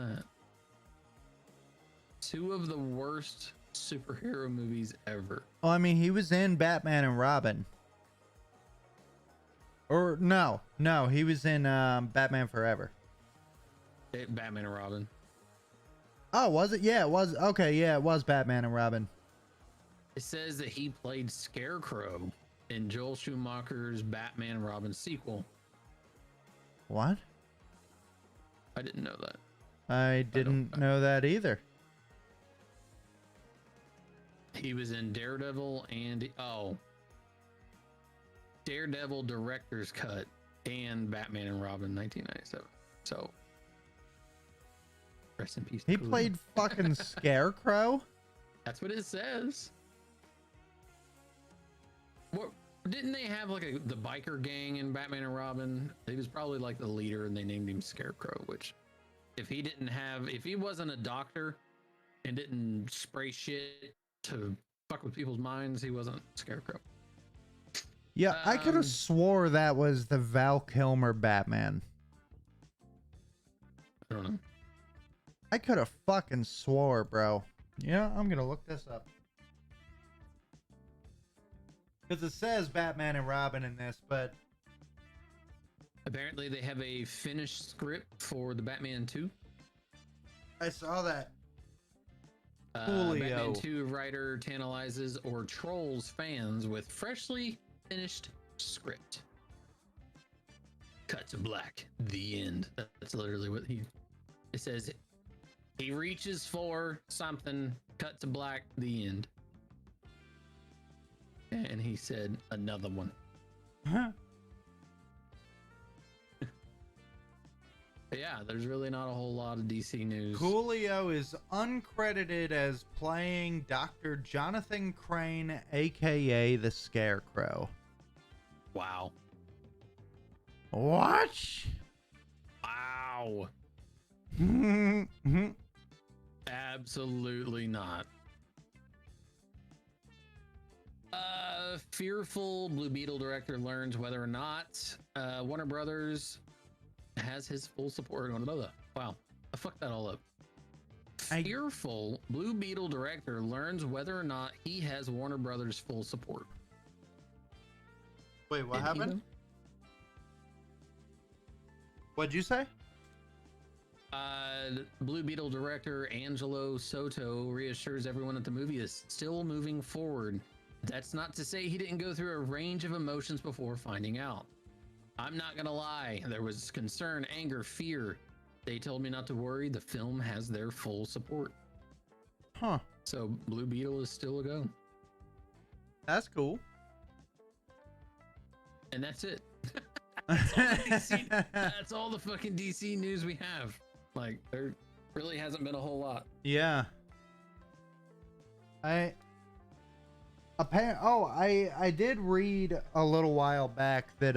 2 of the worst superhero movies ever. Oh, I mean, he was in Batman and Robin. Or no, he was in Batman Forever. Batman and Robin. Oh, was it? Yeah, it was. Okay, yeah, it was Batman and Robin. It says that he played Scarecrow in Joel Schumacher's Batman and Robin sequel. What? I didn't know that. I didn't know that either. He was in Daredevil and Daredevil director's cut and Batman and Robin 1997. So rest in peace. He played fucking Scarecrow? That's what it says. What didn't they have like the biker gang in Batman and Robin? He was probably like the leader and they named him Scarecrow, which if he wasn't a doctor and didn't spray shit to fuck with people's minds, he wasn't Scarecrow. Yeah, I could have swore that was the Val Kilmer Batman. I don't know. I could have fucking swore, bro. Yeah, I'm gonna look this up. Because it says Batman and Robin in this, but... Apparently they have a finished script for the Batman 2. I saw that. Batman 2 writer tantalizes or trolls fans with freshly finished script. Cut to black. The end. That's literally what it says. He reaches for something. Cut to black. The end. And he said another one. Yeah, there's really not a whole lot of DC news. Coolio is uncredited as playing Dr. Jonathan Crane, aka the Scarecrow. Wow. What? Wow. Absolutely not. Fearful Blue Beetle director learns whether or not Warner Brothers has his full support. Wow, I fucked that all up. Fearful Blue Beetle director learns whether or not he has Warner Brothers full support. Wait, what happened? What'd you say? Blue Beetle director Angelo Soto reassures everyone that the movie is still moving forward. That's not to say he didn't go through a range of emotions before finding out. I'm not gonna lie, there was concern, anger, fear. They told me not to worry, the film has their full support. Huh. So Blue Beetle is still a go. That's cool. And that's it. That's all the fucking DC news we have. Like, there really hasn't been a whole lot. Yeah. I did read a little while back that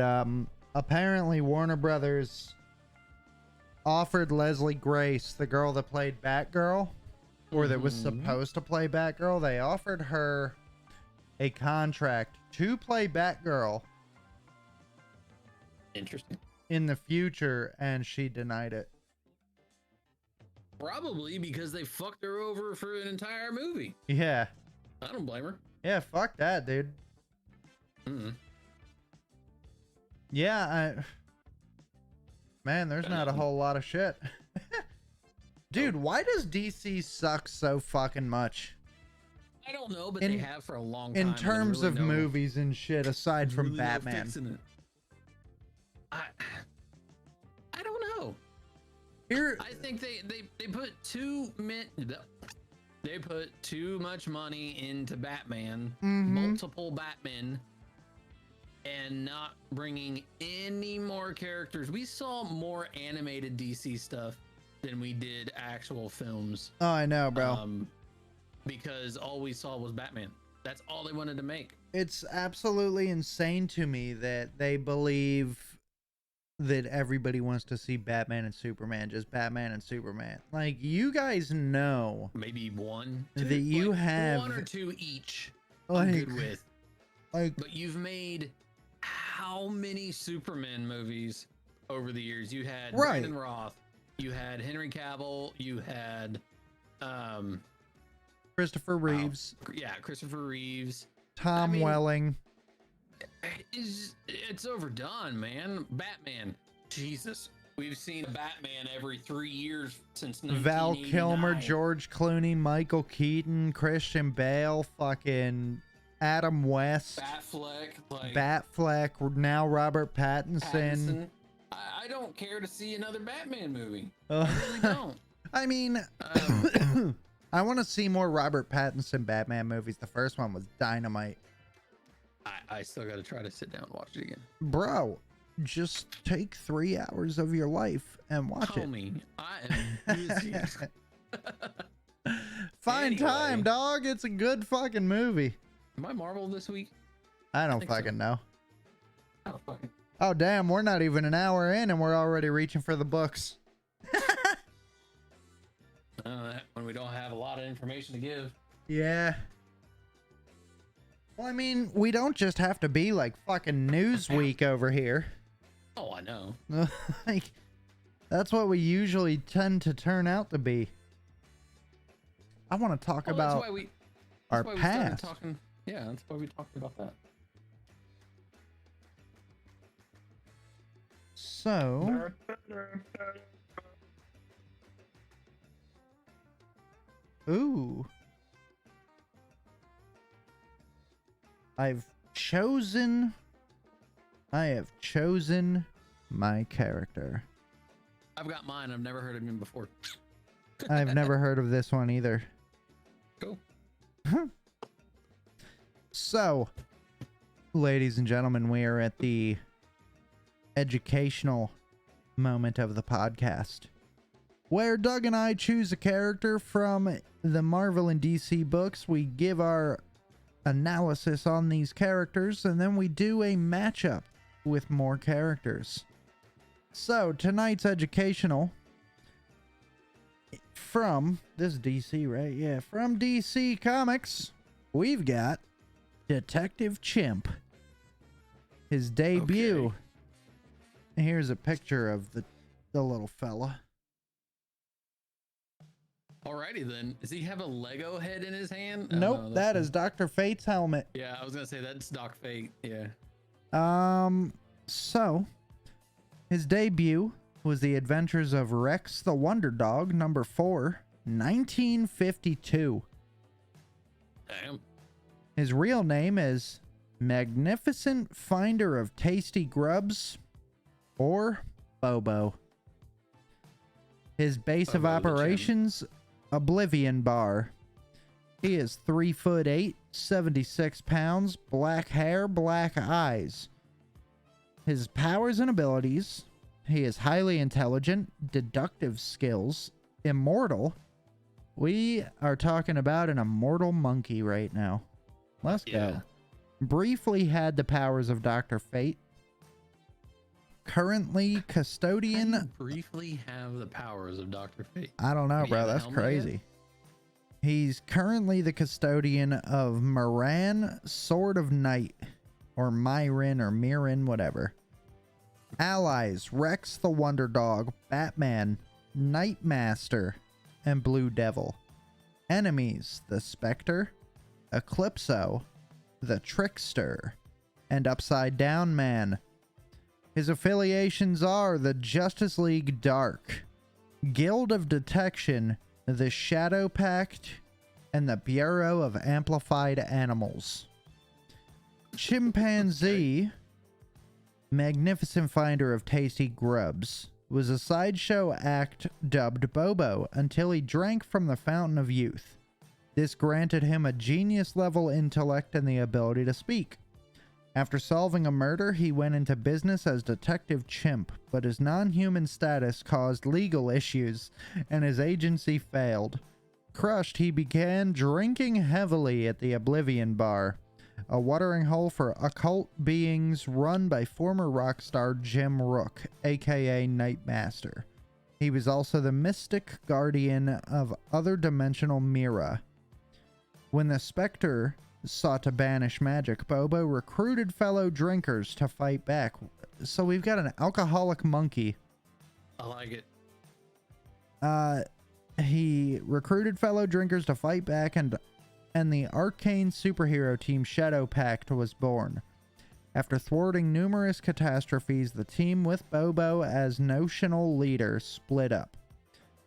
apparently Warner Brothers offered Leslie Grace, the girl that played Batgirl, or that was supposed to play Batgirl, they offered her a contract to play Batgirl. Interesting. In the future, and she denied it. Probably because they fucked her over for an entire movie. Yeah. I don't blame her. Yeah, fuck that, dude. Yeah, man, there's not a whole lot of shit. Dude, why does DC suck so fucking much? I don't know, but they have for a long time. In terms of movies and shit, aside from Batman. I don't know. Here, I think they put they put too much money into Batman, multiple Batmen, and not bringing any more characters. We saw more animated DC stuff than we did actual films. Oh, I know, bro. Because all we saw was Batman. That's all they wanted to make. It's absolutely insane to me that they believe that everybody wants to see Batman and Superman, just Batman and Superman. Like, you guys know maybe one, two, that you have one or two each. Like, I'm good with. Like, but you've made how many Superman movies over the years? You had Brandon Roth, you had Henry Cavill, you had Christopher Reeves. Christopher Reeves. Tom Welling. It's overdone, man. Batman. Jesus. We've seen Batman every 3 years since 1989. Val Kilmer, George Clooney, Michael Keaton, Christian Bale, fucking Adam West. Batfleck, now Robert Pattinson. I don't care to see another Batman movie. I really don't. I mean, I want to see more Robert Pattinson Batman movies. The first one was dynamite. I still got to try to sit down and watch it again. Bro, just take 3 hours of your life and watch it. Me. I am busy. Find time, dog. It's a good fucking movie. Am I Marvel this week? I don't fucking know. Oh, fucking. Oh, damn. We're not even an hour in and we're already reaching for the books. When we don't have a lot of information to give. Yeah. Well, I mean, we don't just have to be like fucking Newsweek over here. Oh, I know. Like, that's what we usually tend to turn out to be. I want to talk about our past. Yeah, that's why we talked about that. So, ooh. I have chosen my character. I've got mine. I've never heard of him before. I've never heard of this one either. Cool. So, ladies and gentlemen, we are at the educational moment of the podcast, where Doug and I choose a character from the Marvel and DC books. We give our analysis on these characters, and then we do a matchup with more characters. So, tonight's educational from this DC, right? Yeah, from DC Comics, we've got Detective Chimp. His debut. Okay. Here's a picture of the little fella. Alrighty then. Does he have a Lego head in his hand? Nope, that is Dr. Fate's helmet. Yeah, I was gonna say that's Doc Fate. Yeah. So his debut was The Adventures of Rex the Wonder Dog, number 4, 1952. Damn. His real name is Magnificent Finder of Tasty Grubs, or Bobo. His base of operations, Oblivion Bar. He is 3'8", 76 pounds, black hair, black eyes. His powers and abilities: he is highly intelligent, deductive skills, immortal. We are talking about an immortal monkey right now. Let's go. Briefly had the powers of Dr. Fate. currently How do custodian. you briefly have the powers of Dr. Fate? I don't know, Do you bro. have a That's helmet yet? crazy. He's currently the custodian of Moran, Sword of Night, or Myrin, or Mirin, whatever. Allies: Rex the Wonder Dog, Batman, Nightmaster, and Blue Devil. Enemies: the Spectre, Eclipso, the Trickster, and Upside Down Man. His affiliations are the Justice League Dark, Guild of Detection, the Shadow Pact, and the Bureau of Amplified Animals. Chimpanzee, magnificent finder of tasty grubs, was a sideshow act dubbed Bobo until he drank from the fountain of youth. This granted him a genius-level intellect and the ability to speak. After solving a murder, he went into business as Detective Chimp, but his non-human status caused legal issues, and his agency failed. Crushed, he began drinking heavily at the Oblivion Bar, a watering hole for occult beings run by former rock star Jim Rook, aka Nightmaster. He was also the mystic guardian of other dimensional Mira. When the Spectre sought to banish magic, Bobo recruited fellow drinkers to fight back. So we've got an alcoholic monkey. I like it. He recruited fellow drinkers to fight back, and the arcane superhero team Shadow Pact was born. After thwarting numerous catastrophes, the team with Bobo as notional leader split up.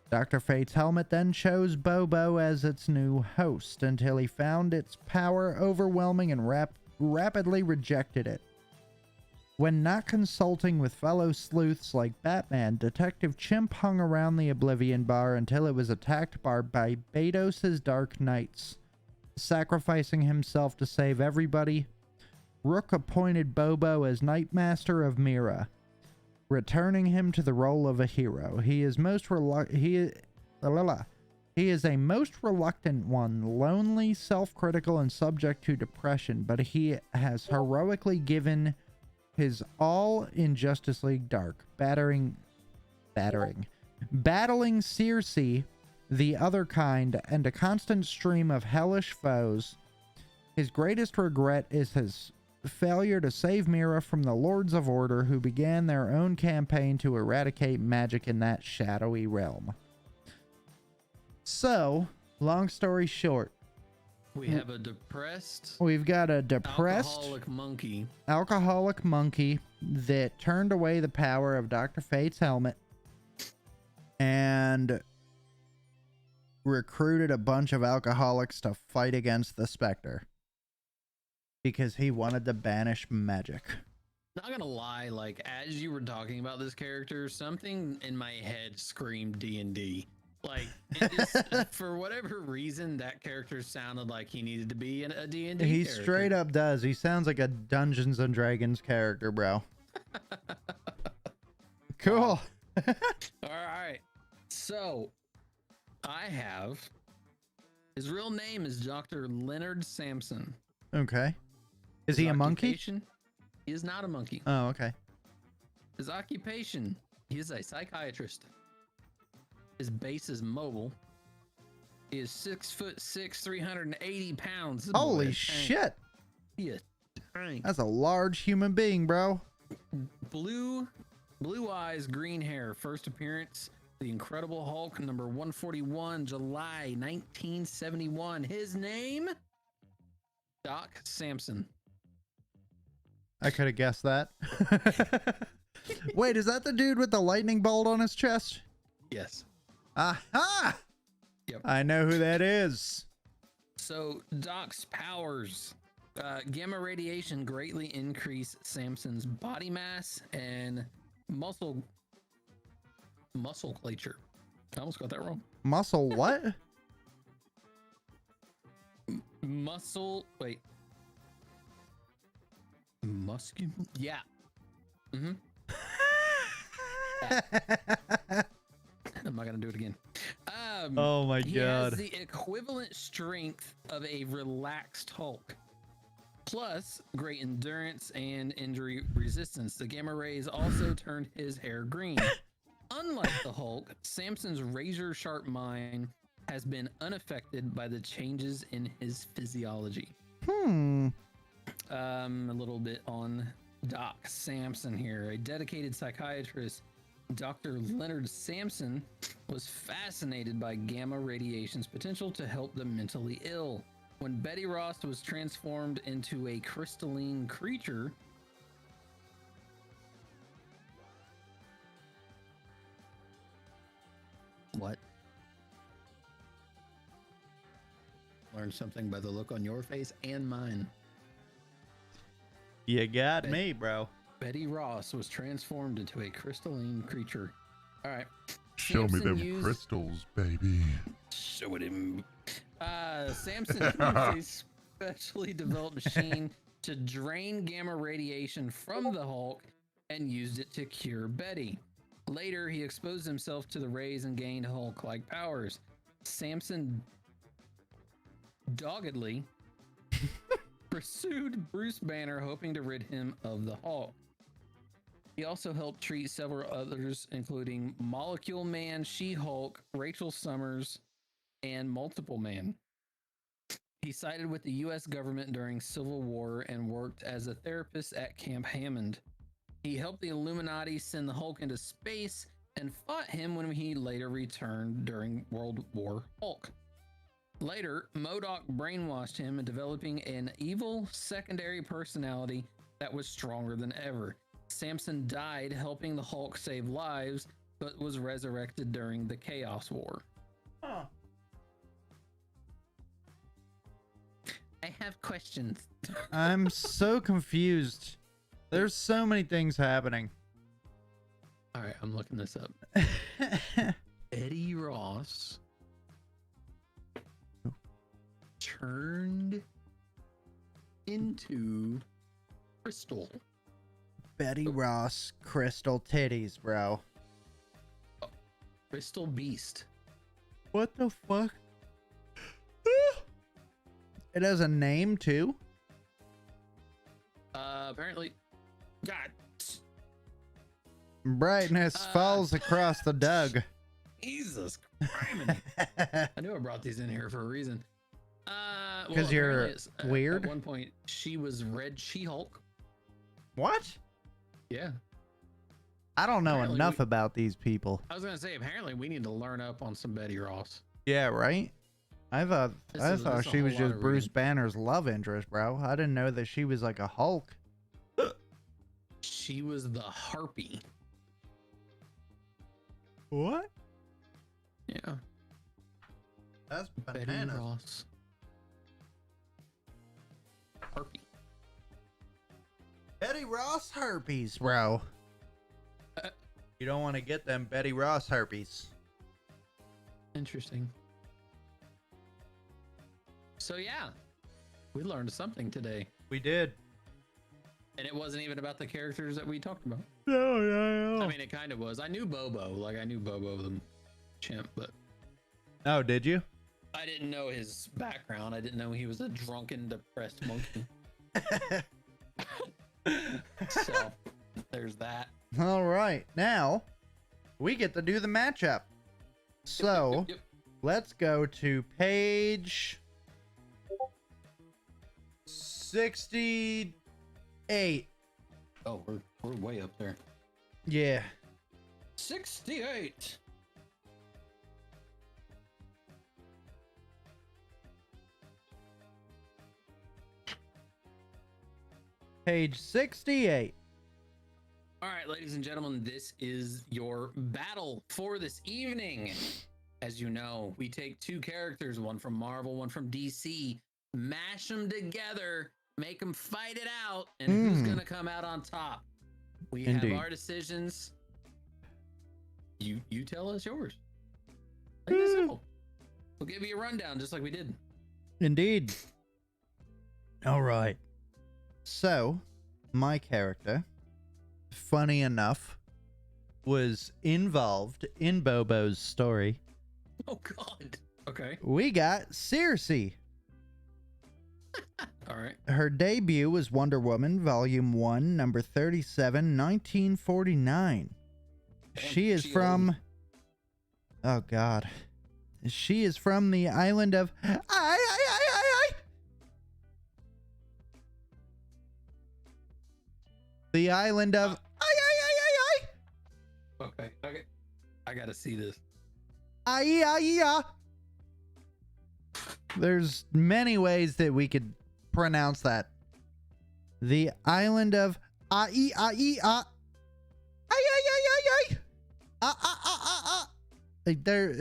Dr. Fate's helmet then chose Bobo as its new host until he found its power overwhelming and rapidly rejected it. When not consulting with fellow sleuths like Batman, Detective Chimp hung around the Oblivion Bar until it was attacked by Barbados' Dark Knights. Sacrificing himself to save everybody, Rook appointed Bobo as Nightmaster of Mira, returning him to the role of a hero. He is a most reluctant one, lonely, self-critical, and subject to depression, but he has heroically given his all in Justice League Dark, battling Circe, the other kind, and a constant stream of hellish foes. His greatest regret is his failure to save Mira from the Lords of Order, who began their own campaign to eradicate magic in that shadowy realm. So, long story short, We've got a depressed alcoholic monkey that turned away the power of Dr. Fate's helmet and recruited a bunch of alcoholics to fight against the Spectre because he wanted to banish magic. Not gonna lie, like as you were talking about this character, something in my head screamed D&D. Like it just, for whatever reason, that character sounded like he needed to be a D&D He character. straight up does. He sounds like a Dungeons and Dragons character, bro. Cool. All right. So I have his real name is Dr. Leonard Sampson. Okay. Is he a monkey? He is not a monkey. Oh, okay. His occupation, he is a psychiatrist. His base is mobile. He is 6'6", 380 pounds. This Holy shit. He is tank. That's a large human being, bro. Blue eyes, green hair. First appearance, The Incredible Hulk, number 141, July 1971. His name, Doc Samson. I could have guessed that. Wait, is that the dude with the lightning bolt on his chest? Yes. Aha! Yep. I know who that is. So Doc's powers, gamma radiation greatly increase Samson's body mass and musculature. I almost got that wrong. Muscle what? Yeah. Mm-hmm. I'm not gonna do it again. Oh my he god. has the equivalent strength of a relaxed Hulk. plus great endurance and injury resistance. The gamma rays also turned his hair green. Unlike the Hulk, Samson's razor sharp mind has been unaffected by the changes in his physiology. A little bit on Doc Samson here. A dedicated psychiatrist, Dr. Leonard Samson, was fascinated by gamma radiation's potential to help the mentally ill. When Betty Ross was transformed into a crystalline creature, what? Learned something by the look on your face and mine. You got me, bro. Betty Ross was transformed into a crystalline creature. All right. Show me them crystals, baby. Show it him. Samson used a specially developed machine to drain gamma radiation from the Hulk and used it to cure Betty. Later, he exposed himself to the rays and gained Hulk-like powers. Samson doggedly pursued Bruce Banner, hoping to rid him of the Hulk. He also helped treat several others, including Molecule Man, She-Hulk, Rachel Summers, and Multiple Man. He sided with the U.S. government during Civil War and worked as a therapist at Camp Hammond. He helped the Illuminati send the Hulk into space and fought him when he later returned during World War Hulk. Later, MODOK brainwashed him into developing an evil secondary personality that was stronger than ever. Samson died helping the Hulk save lives, but was resurrected during the Chaos War. Huh. I have questions. I'm so confused. There's so many things happening. All right, I'm looking this up. Eddie Ross turned into Crystal. Betty Ross, crystal titties, bro. Crystal Beast. What the fuck? It has a name too? Apparently. God. Brightness falls across the Doug. Jesus Christ. I knew I brought these in here for a reason. Because you're weird? At one point, she was Red She-Hulk. What? Yeah. I don't know enough about these people. I was going to say, apparently we need to learn up on some Betty Ross. Yeah, right? I thought she was just Bruce Banner's love interest, bro. I didn't know that she was like a Hulk. She was the Harpy. What? Yeah. That's Betty bananas. Ross. Harpy. Betty Ross herpes, bro. You don't want to get them Betty Ross herpes. Interesting. So yeah, we learned something today. We did. And it wasn't even about the characters that we talked about. No. I mean, it kind of was. I knew Bobo. Like, I knew Bobo the chimp, but... Oh, did you? I didn't know his background. I didn't know he was a drunken, depressed monkey. So, there's that. All right. Now, we get to do the matchup. So, Yep. let's go to page 68. Oh, we're way up there. Yeah. 68. Page 68. All right, ladies and gentlemen, this is your battle for this evening. As you know, we take two characters, one from Marvel, one from DC, mash them together, make them fight it out, and who's going to come out on top? We Indeed. have our decisions. You tell us yours. Like this simple. We'll give you a rundown just like we did. Indeed. All right. So, my character, funny enough, was involved in Bobo's story. Oh, God. Okay. We got Circe. All right. Her debut was Wonder Woman, Volume 1, number 37, 1949. She is from... Oh, God. She is from the island of... The island of... Okay. I gotta see this. There's many ways that we could pronounce that. The island of there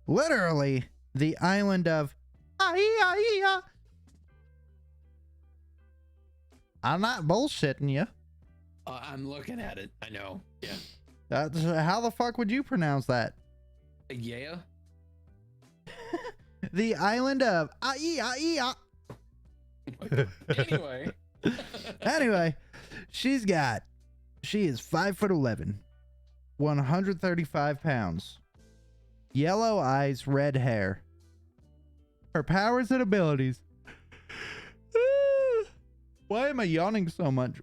literally the island of I'm not bullshitting you. I'm looking at it. I know. Yeah. How the fuck would you pronounce that? Yeah. The island of Anyway. Anyway, she is 5'11", 135 pounds, yellow eyes, red hair. Her powers and abilities. Why am I yawning so much?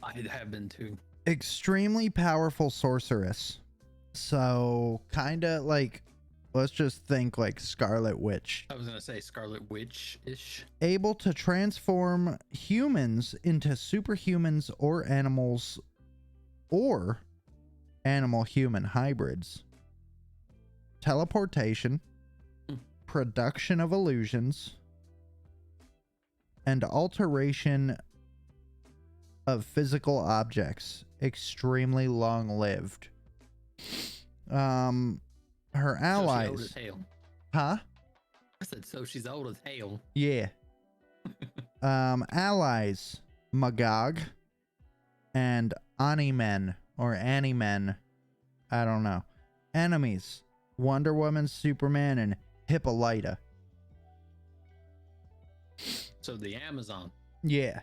I have been too. Extremely powerful sorceress. So kind of like, let's just think like Scarlet Witch. I was gonna say Scarlet Witch-ish. Able to transform humans into superhumans or animal-human hybrids. Teleportation, production of illusions, and alteration of physical objects. Extremely long-lived. Her allies. So she's old as hell. Huh? I said, so she's old as hell. Yeah. Allies. Magog. And Ani-Men. Or Ani-Men. I don't know. Enemies. Wonder Woman, Superman, and Hippolyta. So the Amazon. Yeah.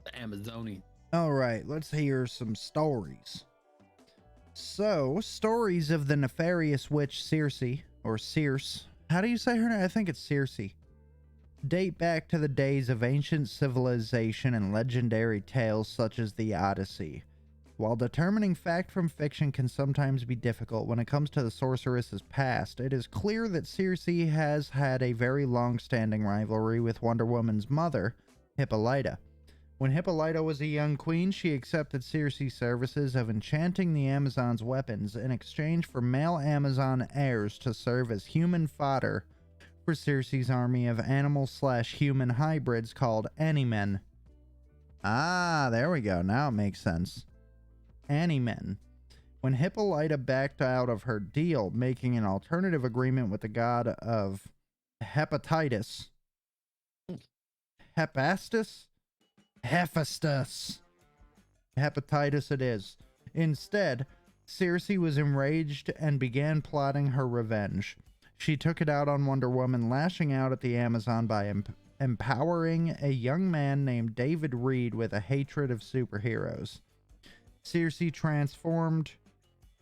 The Amazonian. Alright, let's hear some stories. So, stories of the nefarious witch Circe, or Circe. How do you say her name? I think it's Circe. Date back to the days of ancient civilization and legendary tales such as the Odyssey. While determining fact from fiction can sometimes be difficult when it comes to the sorceress's past, it is clear that Circe has had a very long-standing rivalry with Wonder Woman's mother, Hippolyta. When Hippolyta was a young queen, she accepted Circe's services of enchanting the Amazon's weapons in exchange for male Amazon heirs to serve as human fodder for Circe's army of animal/human hybrids called Ani-Men. Ah, there we go. Now it makes sense. Ani-Men. When Hippolyta backed out of her deal, making an alternative agreement with the god of hepatitis. Hephaestus? Hephaestus. Hepatitis it is. Instead, Circe was enraged and began plotting her revenge. She took it out on Wonder Woman, lashing out at the Amazon by empowering a young man named David Reed with a hatred of superheroes. Circe transformed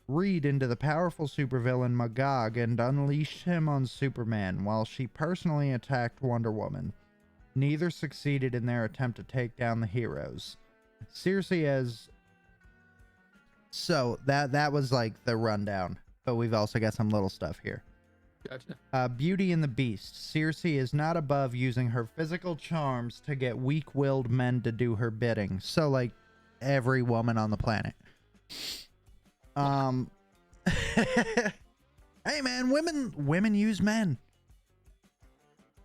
Reed into the powerful supervillain Magog and unleashed him on Superman, while she personally attacked Wonder Woman. Neither succeeded in their attempt to take down the heroes. Circe has... So, that was like the rundown. But we've also got some little stuff here. Gotcha. Beauty and the Beast. Circe is not above using her physical charms to get weak-willed men to do her bidding. So, like, every woman on the planet. Hey, man, women use men.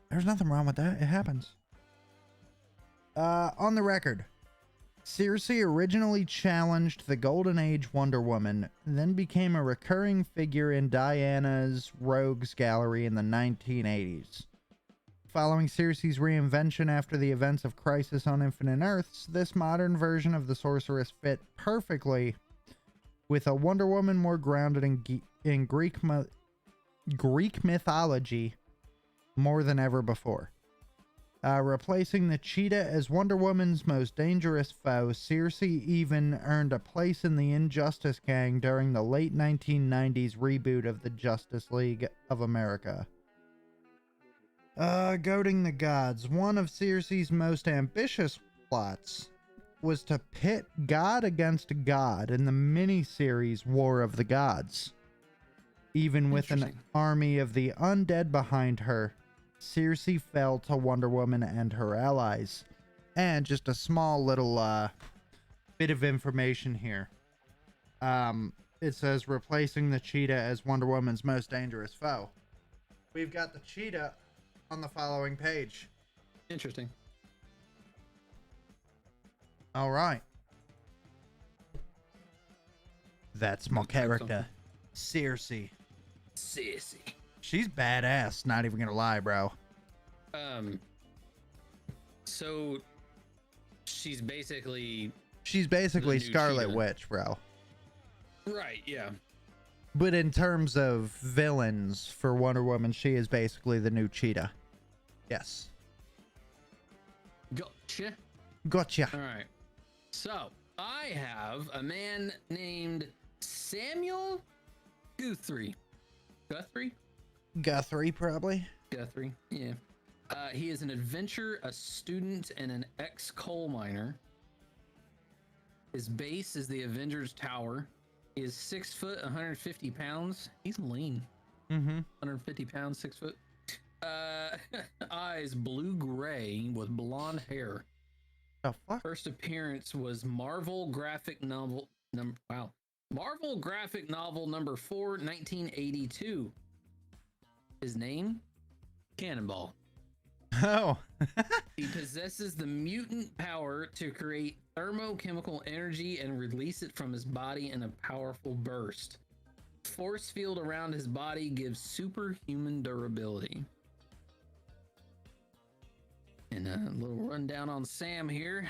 There's nothing wrong with that. It happens. On the record, Circe originally challenged the Golden Age Wonder Woman, then became a recurring figure in Diana's Rogues Gallery in the 1980s. Following Circe's reinvention after the events of Crisis on Infinite Earths, this modern version of the sorceress fit perfectly with a Wonder Woman more grounded in Greek mythology more than ever before. Replacing the cheetah as Wonder Woman's most dangerous foe, Circe even earned a place in the Injustice Gang during the late 1990s reboot of the Justice League of America. Goading the gods. One of Circe's most ambitious plots was to pit god against god in the miniseries War of the Gods. Even with an army of the undead behind her, Circe fell to Wonder Woman and her allies. And just a small little bit of information here. It says replacing the cheetah as Wonder Woman's most dangerous foe. We've got the cheetah on the following page. Interesting. All right. That's my character, Circe. Sissy. She's badass, not even gonna lie, bro. So she's basically Scarlet cheetah. Witch, bro. Right, yeah. But in terms of villains for Wonder Woman, she is basically the new Cheetah. Yes. Gotcha. All right. So I have a man named Samuel Guthrie. Guthrie, probably. Guthrie, yeah. He is an adventurer, a student, and an ex-coal miner. His base is the Avengers Tower. He is 6 foot, 150 pounds. He's lean. 150 pounds, 6 foot. Eyes blue-gray with blonde hair. The fuck? First appearance was Marvel graphic novel number 4, 1982. His name? Cannonball. Oh. He possesses the mutant power to create thermochemical energy and release it from his body in a powerful burst. Force field around his body gives superhuman durability. And a little rundown on Sam here.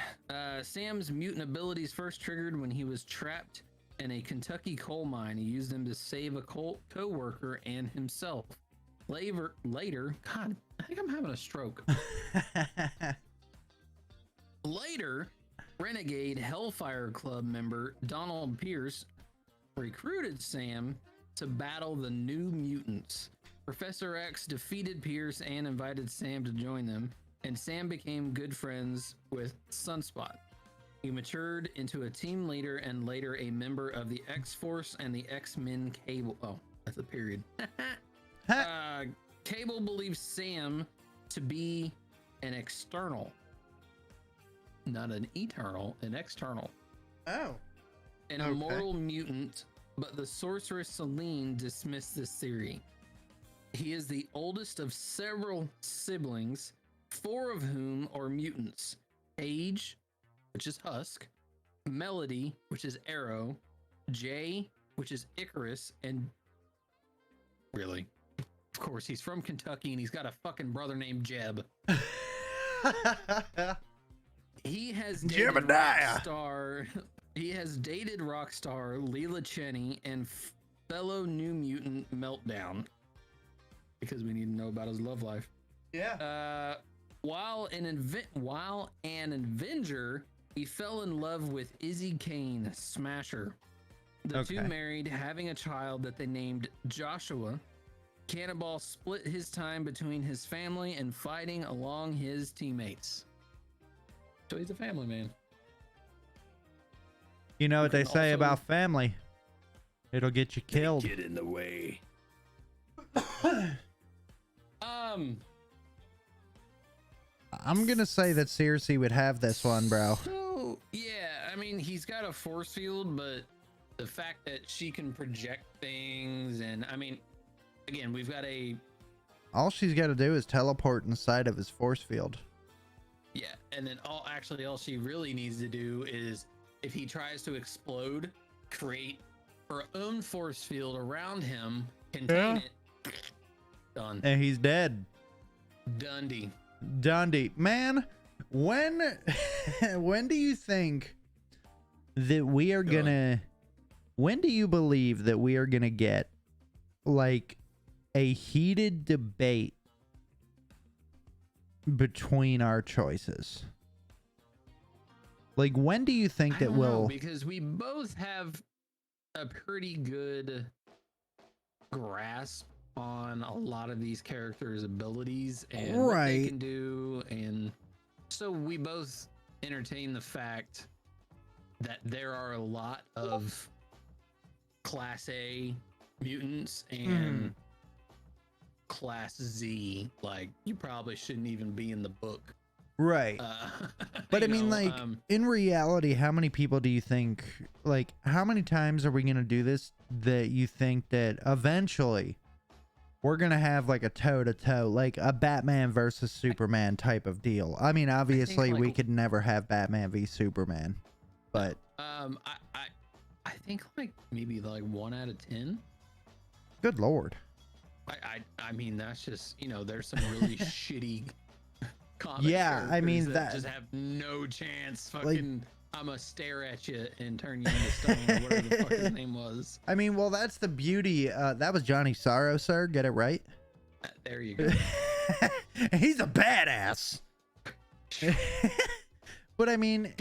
Sam's mutant abilities first triggered when he was trapped in a Kentucky coal mine. He used them to save a co-worker and himself. Later, God, I think I'm having a stroke. Later, Renegade Hellfire Club member Donald Pierce recruited Sam to battle the New Mutants. Professor X defeated Pierce and invited Sam to join them, and Sam became good friends with Sunspot. He matured into a team leader and later a member of the X-Force and the X-Men Cable. Oh, that's a period. Cable believes Sam to be an external, not an eternal, an external. Oh. An immortal mutant, but the sorceress Selene dismissed this theory. He is the oldest of several siblings, 4 of whom are mutants. Paige, which is Husk, Melody, which is Arrow, Jay, which is Icarus, and really, of course, he's from Kentucky and he's got a fucking brother named Jeb. He has dated rock star Leela Cheney and fellow New Mutant Meltdown, because we need to know about his love life. Yeah. While an Avenger, he fell in love with Izzy Kane, Smasher. The two married, having a child that they named Joshua. Cannonball split his time between his family and fighting along his teammates. So he's a family man. You know what they say about family? It'll get you killed. Get in the way. I'm gonna say that Circe would have this one, bro. So, yeah, I mean, he's got a force field, but the fact that she can project things, and I mean, again, we've got all she's got to do is teleport inside of his force field. Yeah, and then all she really needs to do is, if he tries to explode, create her own force field around him, contain it, done. And he's dead. Dundee. Man, when do you think that we are gonna, when do you believe that we are gonna get like a heated debate between our choices? Like, when do you think that we'll... Because we both have a pretty good grasp on a lot of these characters' abilities and what they can do, and so we both entertain the fact that there are a lot of Class A mutants and Class Z, like you probably shouldn't even be in the book. Right. But I mean, like, in reality, how many people do you think, like, how many times are we going to do this that you think that eventually we're going to have like a toe-to-toe, like a Batman versus Superman type of deal? I mean, obviously, we could never have Batman v Superman, but... I think like maybe like 1 out of 10. Good Lord. I mean, that's just, you know, there's some really shitty comic yeah, I mean, that just have no chance. Fucking, like, I'm gonna stare at you and turn you into stone, or whatever the fuck his name was. I mean, well, that's the beauty. That was Johnny Sorrow, sir. Get it right. There you go. He's a badass. But I mean,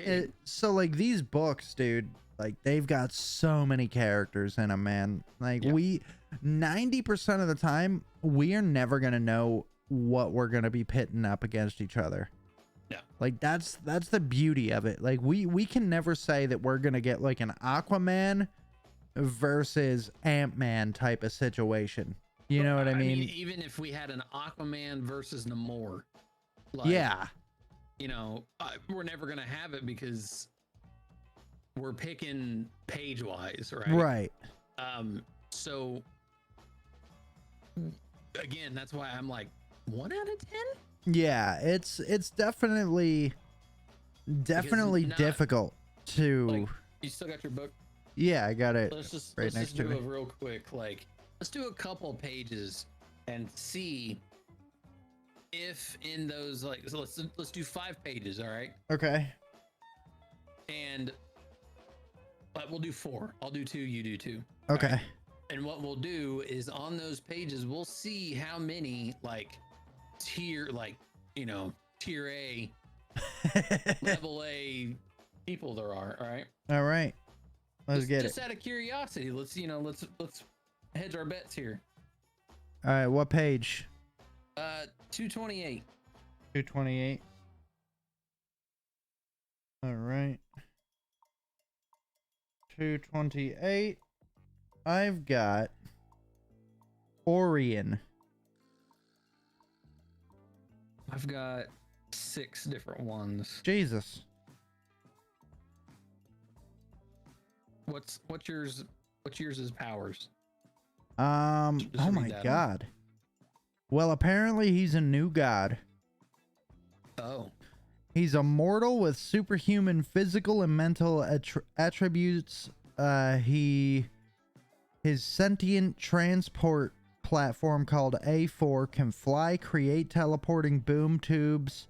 so like these books, dude, like they've got so many characters in them, man. Like 90% of the time, we are never gonna know what we're gonna be pitting up against each other. Yeah. Like that's the beauty of it. Like we can never say that we're gonna get like an Aquaman versus Ant-Man type of situation. You know what I mean? Even if we had an Aquaman versus Namor, like, yeah, you know, we're never gonna have it because we're picking page wise, right? Right. So again, that's why I'm like 1 out of 10. Yeah, it's definitely difficult to. Like, you still got your book? Yeah, I got it. Let's just to do me. it real quick. Like, let's do a couple pages and see if in those, like, so let's do 5 pages, all right? Okay. But we'll do 4. I'll do 2. You do 2. Okay. Right? And what we'll do is on those pages, we'll see how many like tier, like, you know, tier A, level A people there are. All right. All right. Let's get it. Just out of curiosity, let's hedge our bets here. All right. What page? 228. 228. All right. 228. I've got Orion. I've got 6 different ones. Jesus. What's yours? What's yours is powers? Oh my God. Well, apparently he's a new god. Oh. He's a mortal with superhuman physical and mental attributes. His sentient transport platform called A4 can fly, create teleporting boom tubes,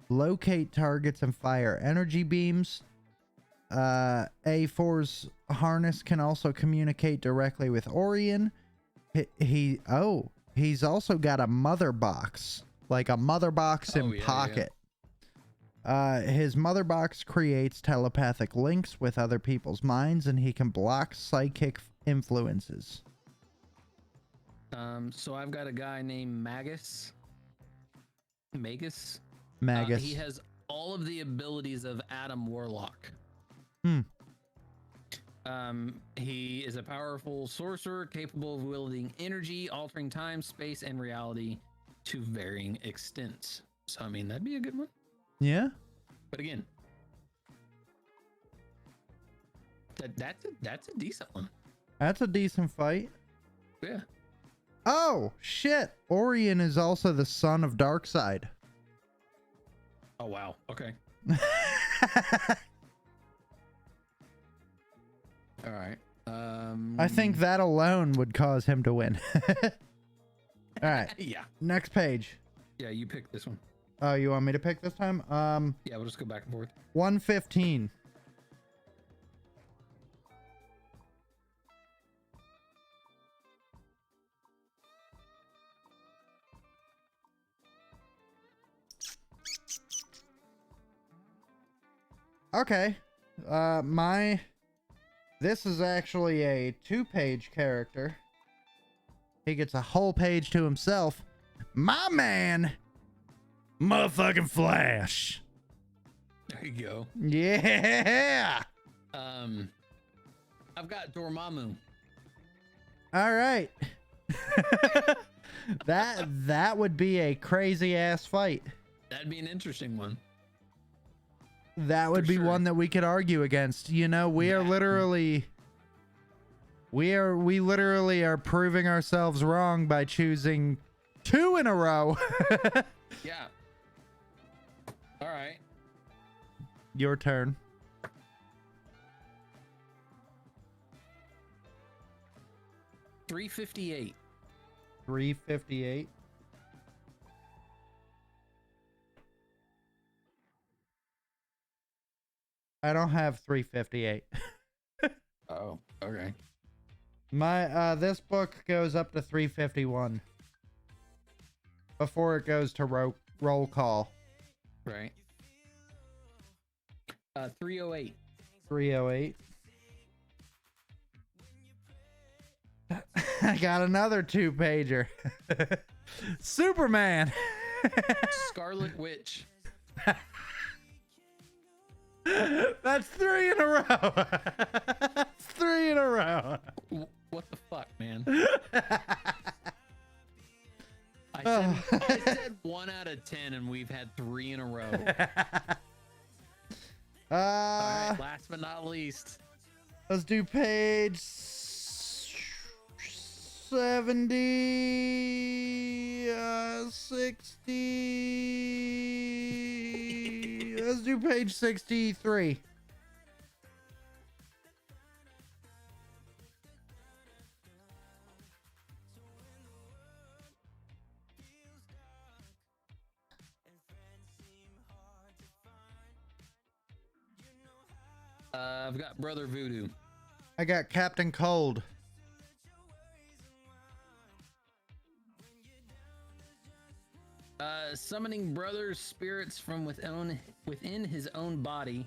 locate targets, and fire energy beams. A4's harness can also communicate directly with Orion. He's also got a mother box, like a mother box in pocket. His mother box creates telepathic links with other people's minds, and he can block psychic influences. So I've got a guy named Magus. Magus. He has all of the abilities of Adam Warlock. He is a powerful sorcerer capable of wielding energy, altering time, space, and reality to varying extents. So I mean, that'd be a good one. Yeah. But again, that's a decent one. That's a decent fight. Yeah. Oh shit! Orion is also the son of Darkseid. Oh wow. Okay. All right. I think that alone would cause him to win. All right. Yeah. Next page. Yeah, you pick this one. Oh, you want me to pick this time? Yeah, we'll just go back and forth. 115. Okay. This is actually a 2-page character. He gets a whole page to himself. My man, motherfucking Flash. There you go. Yeah. I've got Dormammu. All right. that would be a crazy ass fight. That'd be an interesting one. That would be one that we could argue against. You know, we literally are proving ourselves wrong by choosing 2 in a row. Yeah. All right. Your turn. $358. 358. I don't have 358. Oh, okay. My this book goes up to 351 before it goes to roll call. Right. 308. 308. I got another 2-pager. Superman. Scarlet Witch. That's 3 in a row. That's 3 in a row. What the fuck, man? I said 1 out of 10, and we've had 3 in a row. All right, last but not least. Let's do page 70, 60. Let's do page 63. I've got Brother Voodoo. I got Captain Cold. Summoning brother's spirits from within his own body,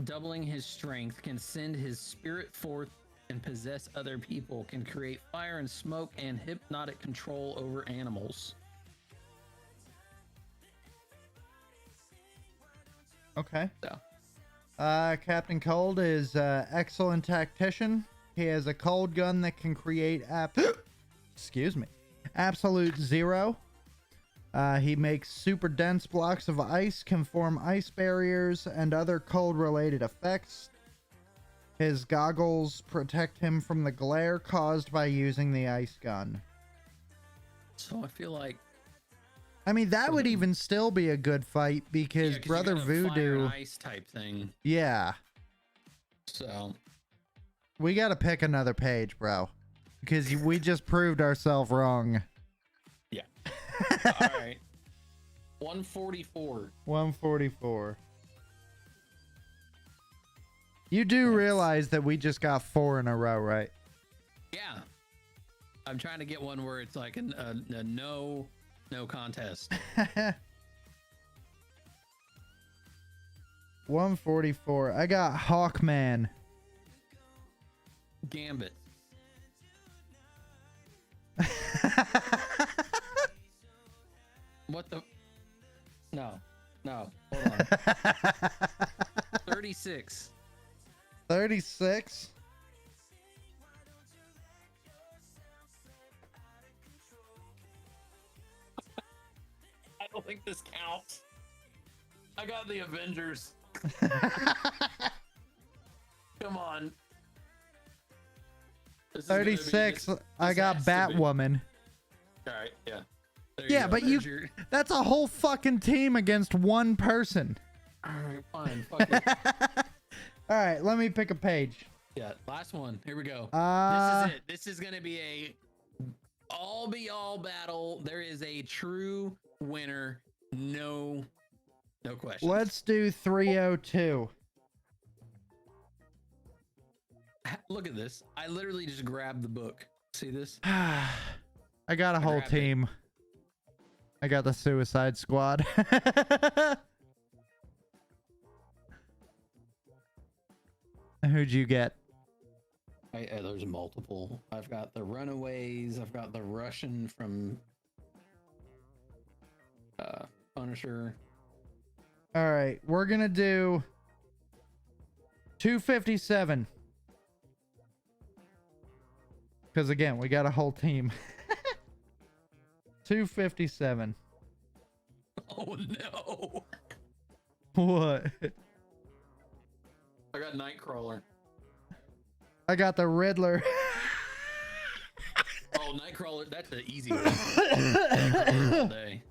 doubling his strength, can send his spirit forth and possess other people, can create fire and smoke and hypnotic control over animals. Okay. So. Captain Cold is excellent tactician. He has a cold gun that can create absolute zero. He makes super dense blocks of ice, can form ice barriers, and other cold-related effects. His goggles protect him from the glare caused by using the ice gun. So I feel like... I mean, that would even still be a good fight because Brother Voodoo... Fire and ice type thing. Yeah. So... We gotta pick another page, bro. Because we just proved ourselves wrong. Yeah. All right. 144. 144. You do realize that we just got 4 in a row, right? Yeah. I'm trying to get one where it's like a no contest. 144. I got Hawkman. Gambit. What the? No. Hold on. 36. 36. I don't think this counts. I got the Avengers. Come on. 36. I got Batwoman. All right, yeah. Yeah, but that's a whole fucking team against one person. All right, fine. Fuck it. All right, let me pick a page. Yeah, last one. Here we go. This is it. This is going to be a all battle. There is a true winner. No question. Let's do 302. Look at this. I literally just grabbed the book. See this? I got a whole team. I got the Suicide Squad. I Who'd you get? There's multiple. I've got the Runaways. I've got the Russian from Punisher. All right, we're gonna do 257. Because again, we got a whole team. 257. Oh no! What? I got Nightcrawler. I got the Riddler. Oh, Nightcrawler. That's an easy one. Nightcrawler all day.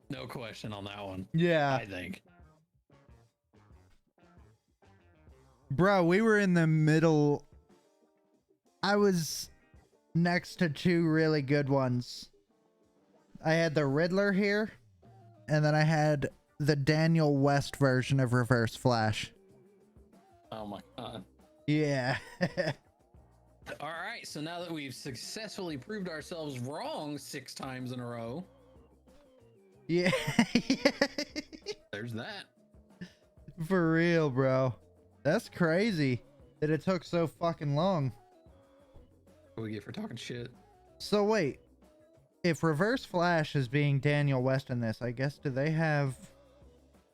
No question on that one. Yeah. I think. Bro, we were in the middle. I was next to two really good ones. I had the Riddler here, and then I had the Daniel West version of Reverse Flash. Oh my god. Yeah. All right, so now that we've successfully proved ourselves wrong 6 times in a row, Yeah. there's that. For real, bro. That's crazy that it took so fucking long. What do we get for talking shit? So wait, if Reverse Flash is being Daniel West in this, I guess do they have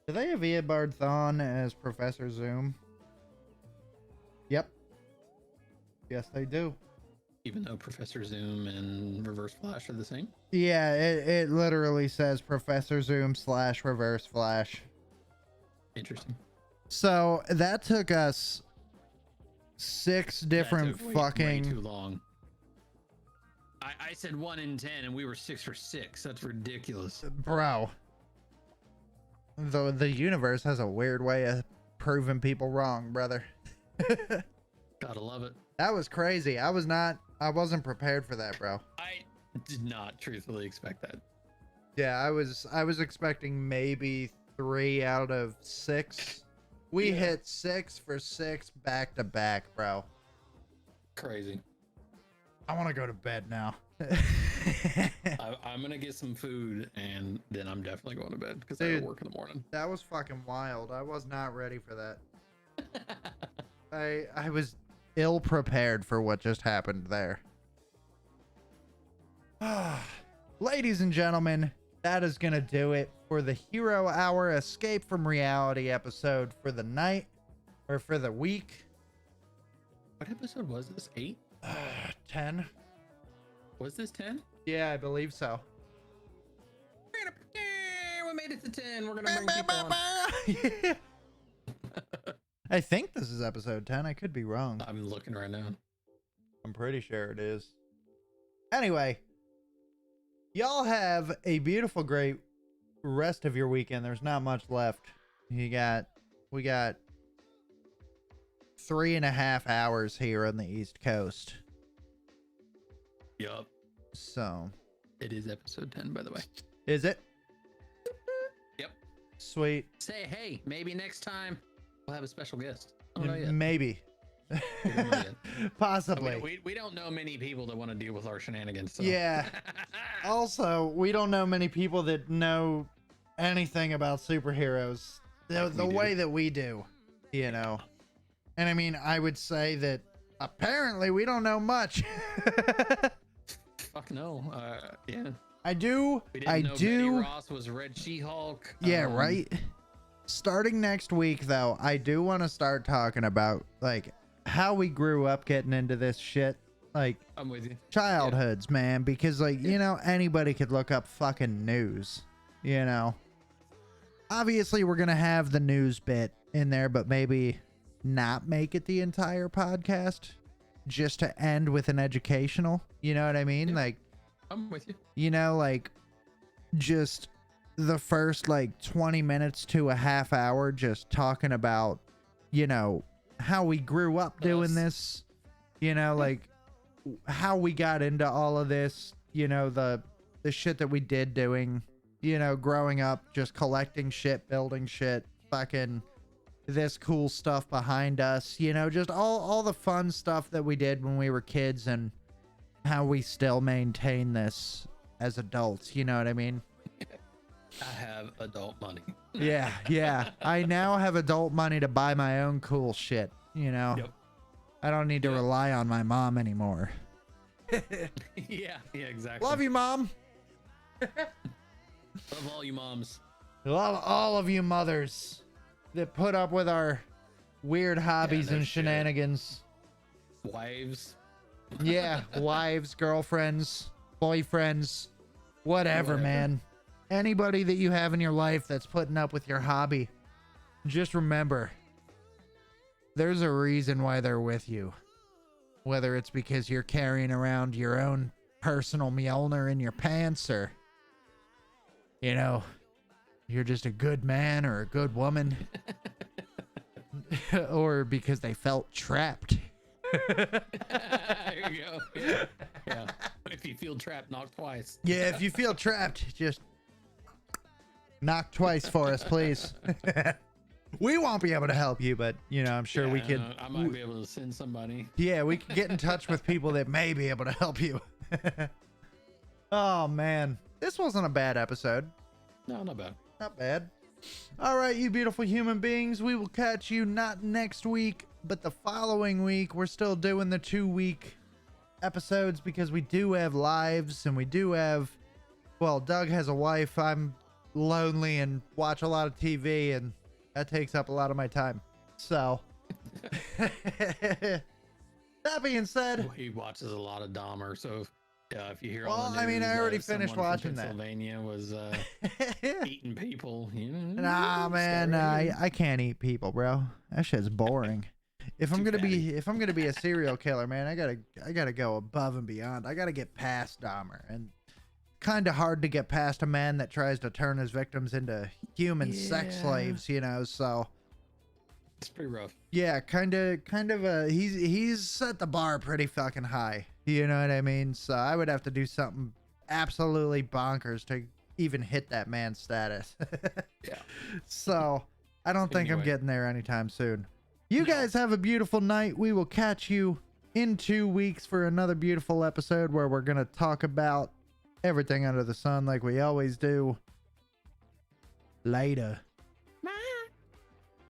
Eobard Thawne as Professor Zoom? Yep. Yes, they do. Even though Professor Zoom and Reverse Flash are the same? Yeah, it literally says Professor Zoom / Reverse Flash. Interesting. So that took us 6 different That took fucking. way too long. I said 1 in 10 and we were 6 for 6. That's ridiculous. Bro. The universe has a weird way of proving people wrong, brother. Gotta love it. That was crazy. I wasn't prepared for that, bro. I did not truthfully expect that. Yeah, I was expecting maybe 3 out of 6. We hit 6 for 6 back to back, bro. Crazy. I want to go to bed now. I'm gonna get some food and then I'm definitely going to bed because I Dude, gotta work in the morning. That was fucking wild. I was not ready for that. I was ill prepared for what just happened there. Ladies and gentlemen, that is gonna do it for the Hero Hour Escape from Reality episode for the night or for the week. What episode was this? 8? 10. Was this 10? Yeah, I believe so. We made it to 10. We're gonna bring people on. Yeah. I think this is episode 10. I could be wrong. I'm looking right now. I'm pretty sure it is. Anyway, y'all have a beautiful, great rest of your weekend. There's not much left. We got 3.5 hours here on the East Coast. Yup. So, It is episode 10, by the way. is it? Yep. Sweet. Say, hey, maybe next time we'll have a special guest. I don't know yet. Maybe. We don't know yet. Possibly. We don't know many people that want to deal with our shenanigans. So. Yeah. Also, we don't know many people that know anything about superheroes the way that we do, you know. And I mean, I would say that apparently we don't know much. Fuck no. Yeah. I do. We didn't know Betty Ross was Red She-Hulk. Yeah, right. Starting next week, though, I do want to start talking about like how we grew up getting into this shit. Like, I'm with you. Childhoods, man, because like, you know, anybody could look up fucking news, you know. Obviously, we're going to have the news bit in there, but maybe not make it the entire podcast just to end with an educational, you know what I mean? Yeah. Like, I'm with you. you know, like just the first like 20 minutes to a half hour just talking about, you know, how we grew up doing this, you know, like how we got into all of this, you know, the shit that we did doing, you know, growing up, just collecting shit, building shit, fucking this cool stuff behind us, you know, just all the fun stuff that we did when we were kids and how we still maintain this as adults, you know what I mean? I have adult money. Yeah. I now have adult money to buy my own cool shit, you know? Yep. I don't need to rely on my mom anymore. Yeah, exactly. Love you, Mom. Love all you moms. Love all of you mothers that put up with our weird hobbies and shenanigans. Wives. Yeah, wives, girlfriends, boyfriends, whatever, man. Anybody that you have in your life that's putting up with your hobby, just remember, there's a reason why they're with you. Whether it's because you're carrying around your own personal Mjolnir in your pants, or, you know, you're just a good man or a good woman, or because they felt trapped. There you go. Yeah. If you feel trapped, knock twice. Yeah, if you feel trapped, just knock twice for us, please. We won't be able to help you, but, you know, I'm sure we could. I might be able to send somebody. Yeah, we could get in touch with people that may be able to help you. Oh, man. This wasn't a bad episode. No, not bad. Not bad. All right, you beautiful human beings. We will catch you not next week, but the following week. We're still doing the 2-week episodes because we do have lives, and we do have, well, Doug has a wife. I'm lonely and watch a lot of TV, and that takes up a lot of my time. So, that being said, Well, he watches a lot of Dahmer, so if you hear well, on the news, I mean, I already finished someone from watching that. Pennsylvania was eating people. You know, Nah, man, I can't eat people, bro. That shit's boring. If I'm gonna be a serial killer, man, I gotta go above and beyond. I gotta get past Dahmer, and kind of hard to get past a man that tries to turn his victims into human sex slaves, you know. So it's pretty rough. yeah, kind of he's set the bar pretty fucking high, you know what I mean? So I would have to do something absolutely bonkers to even hit that man's status. Yeah. So I don't think I'm Anyway. getting there anytime soon. You guys have a beautiful night. We will catch you in 2 weeks for another beautiful episode where we're gonna talk about everything under the sun like we always do. Later.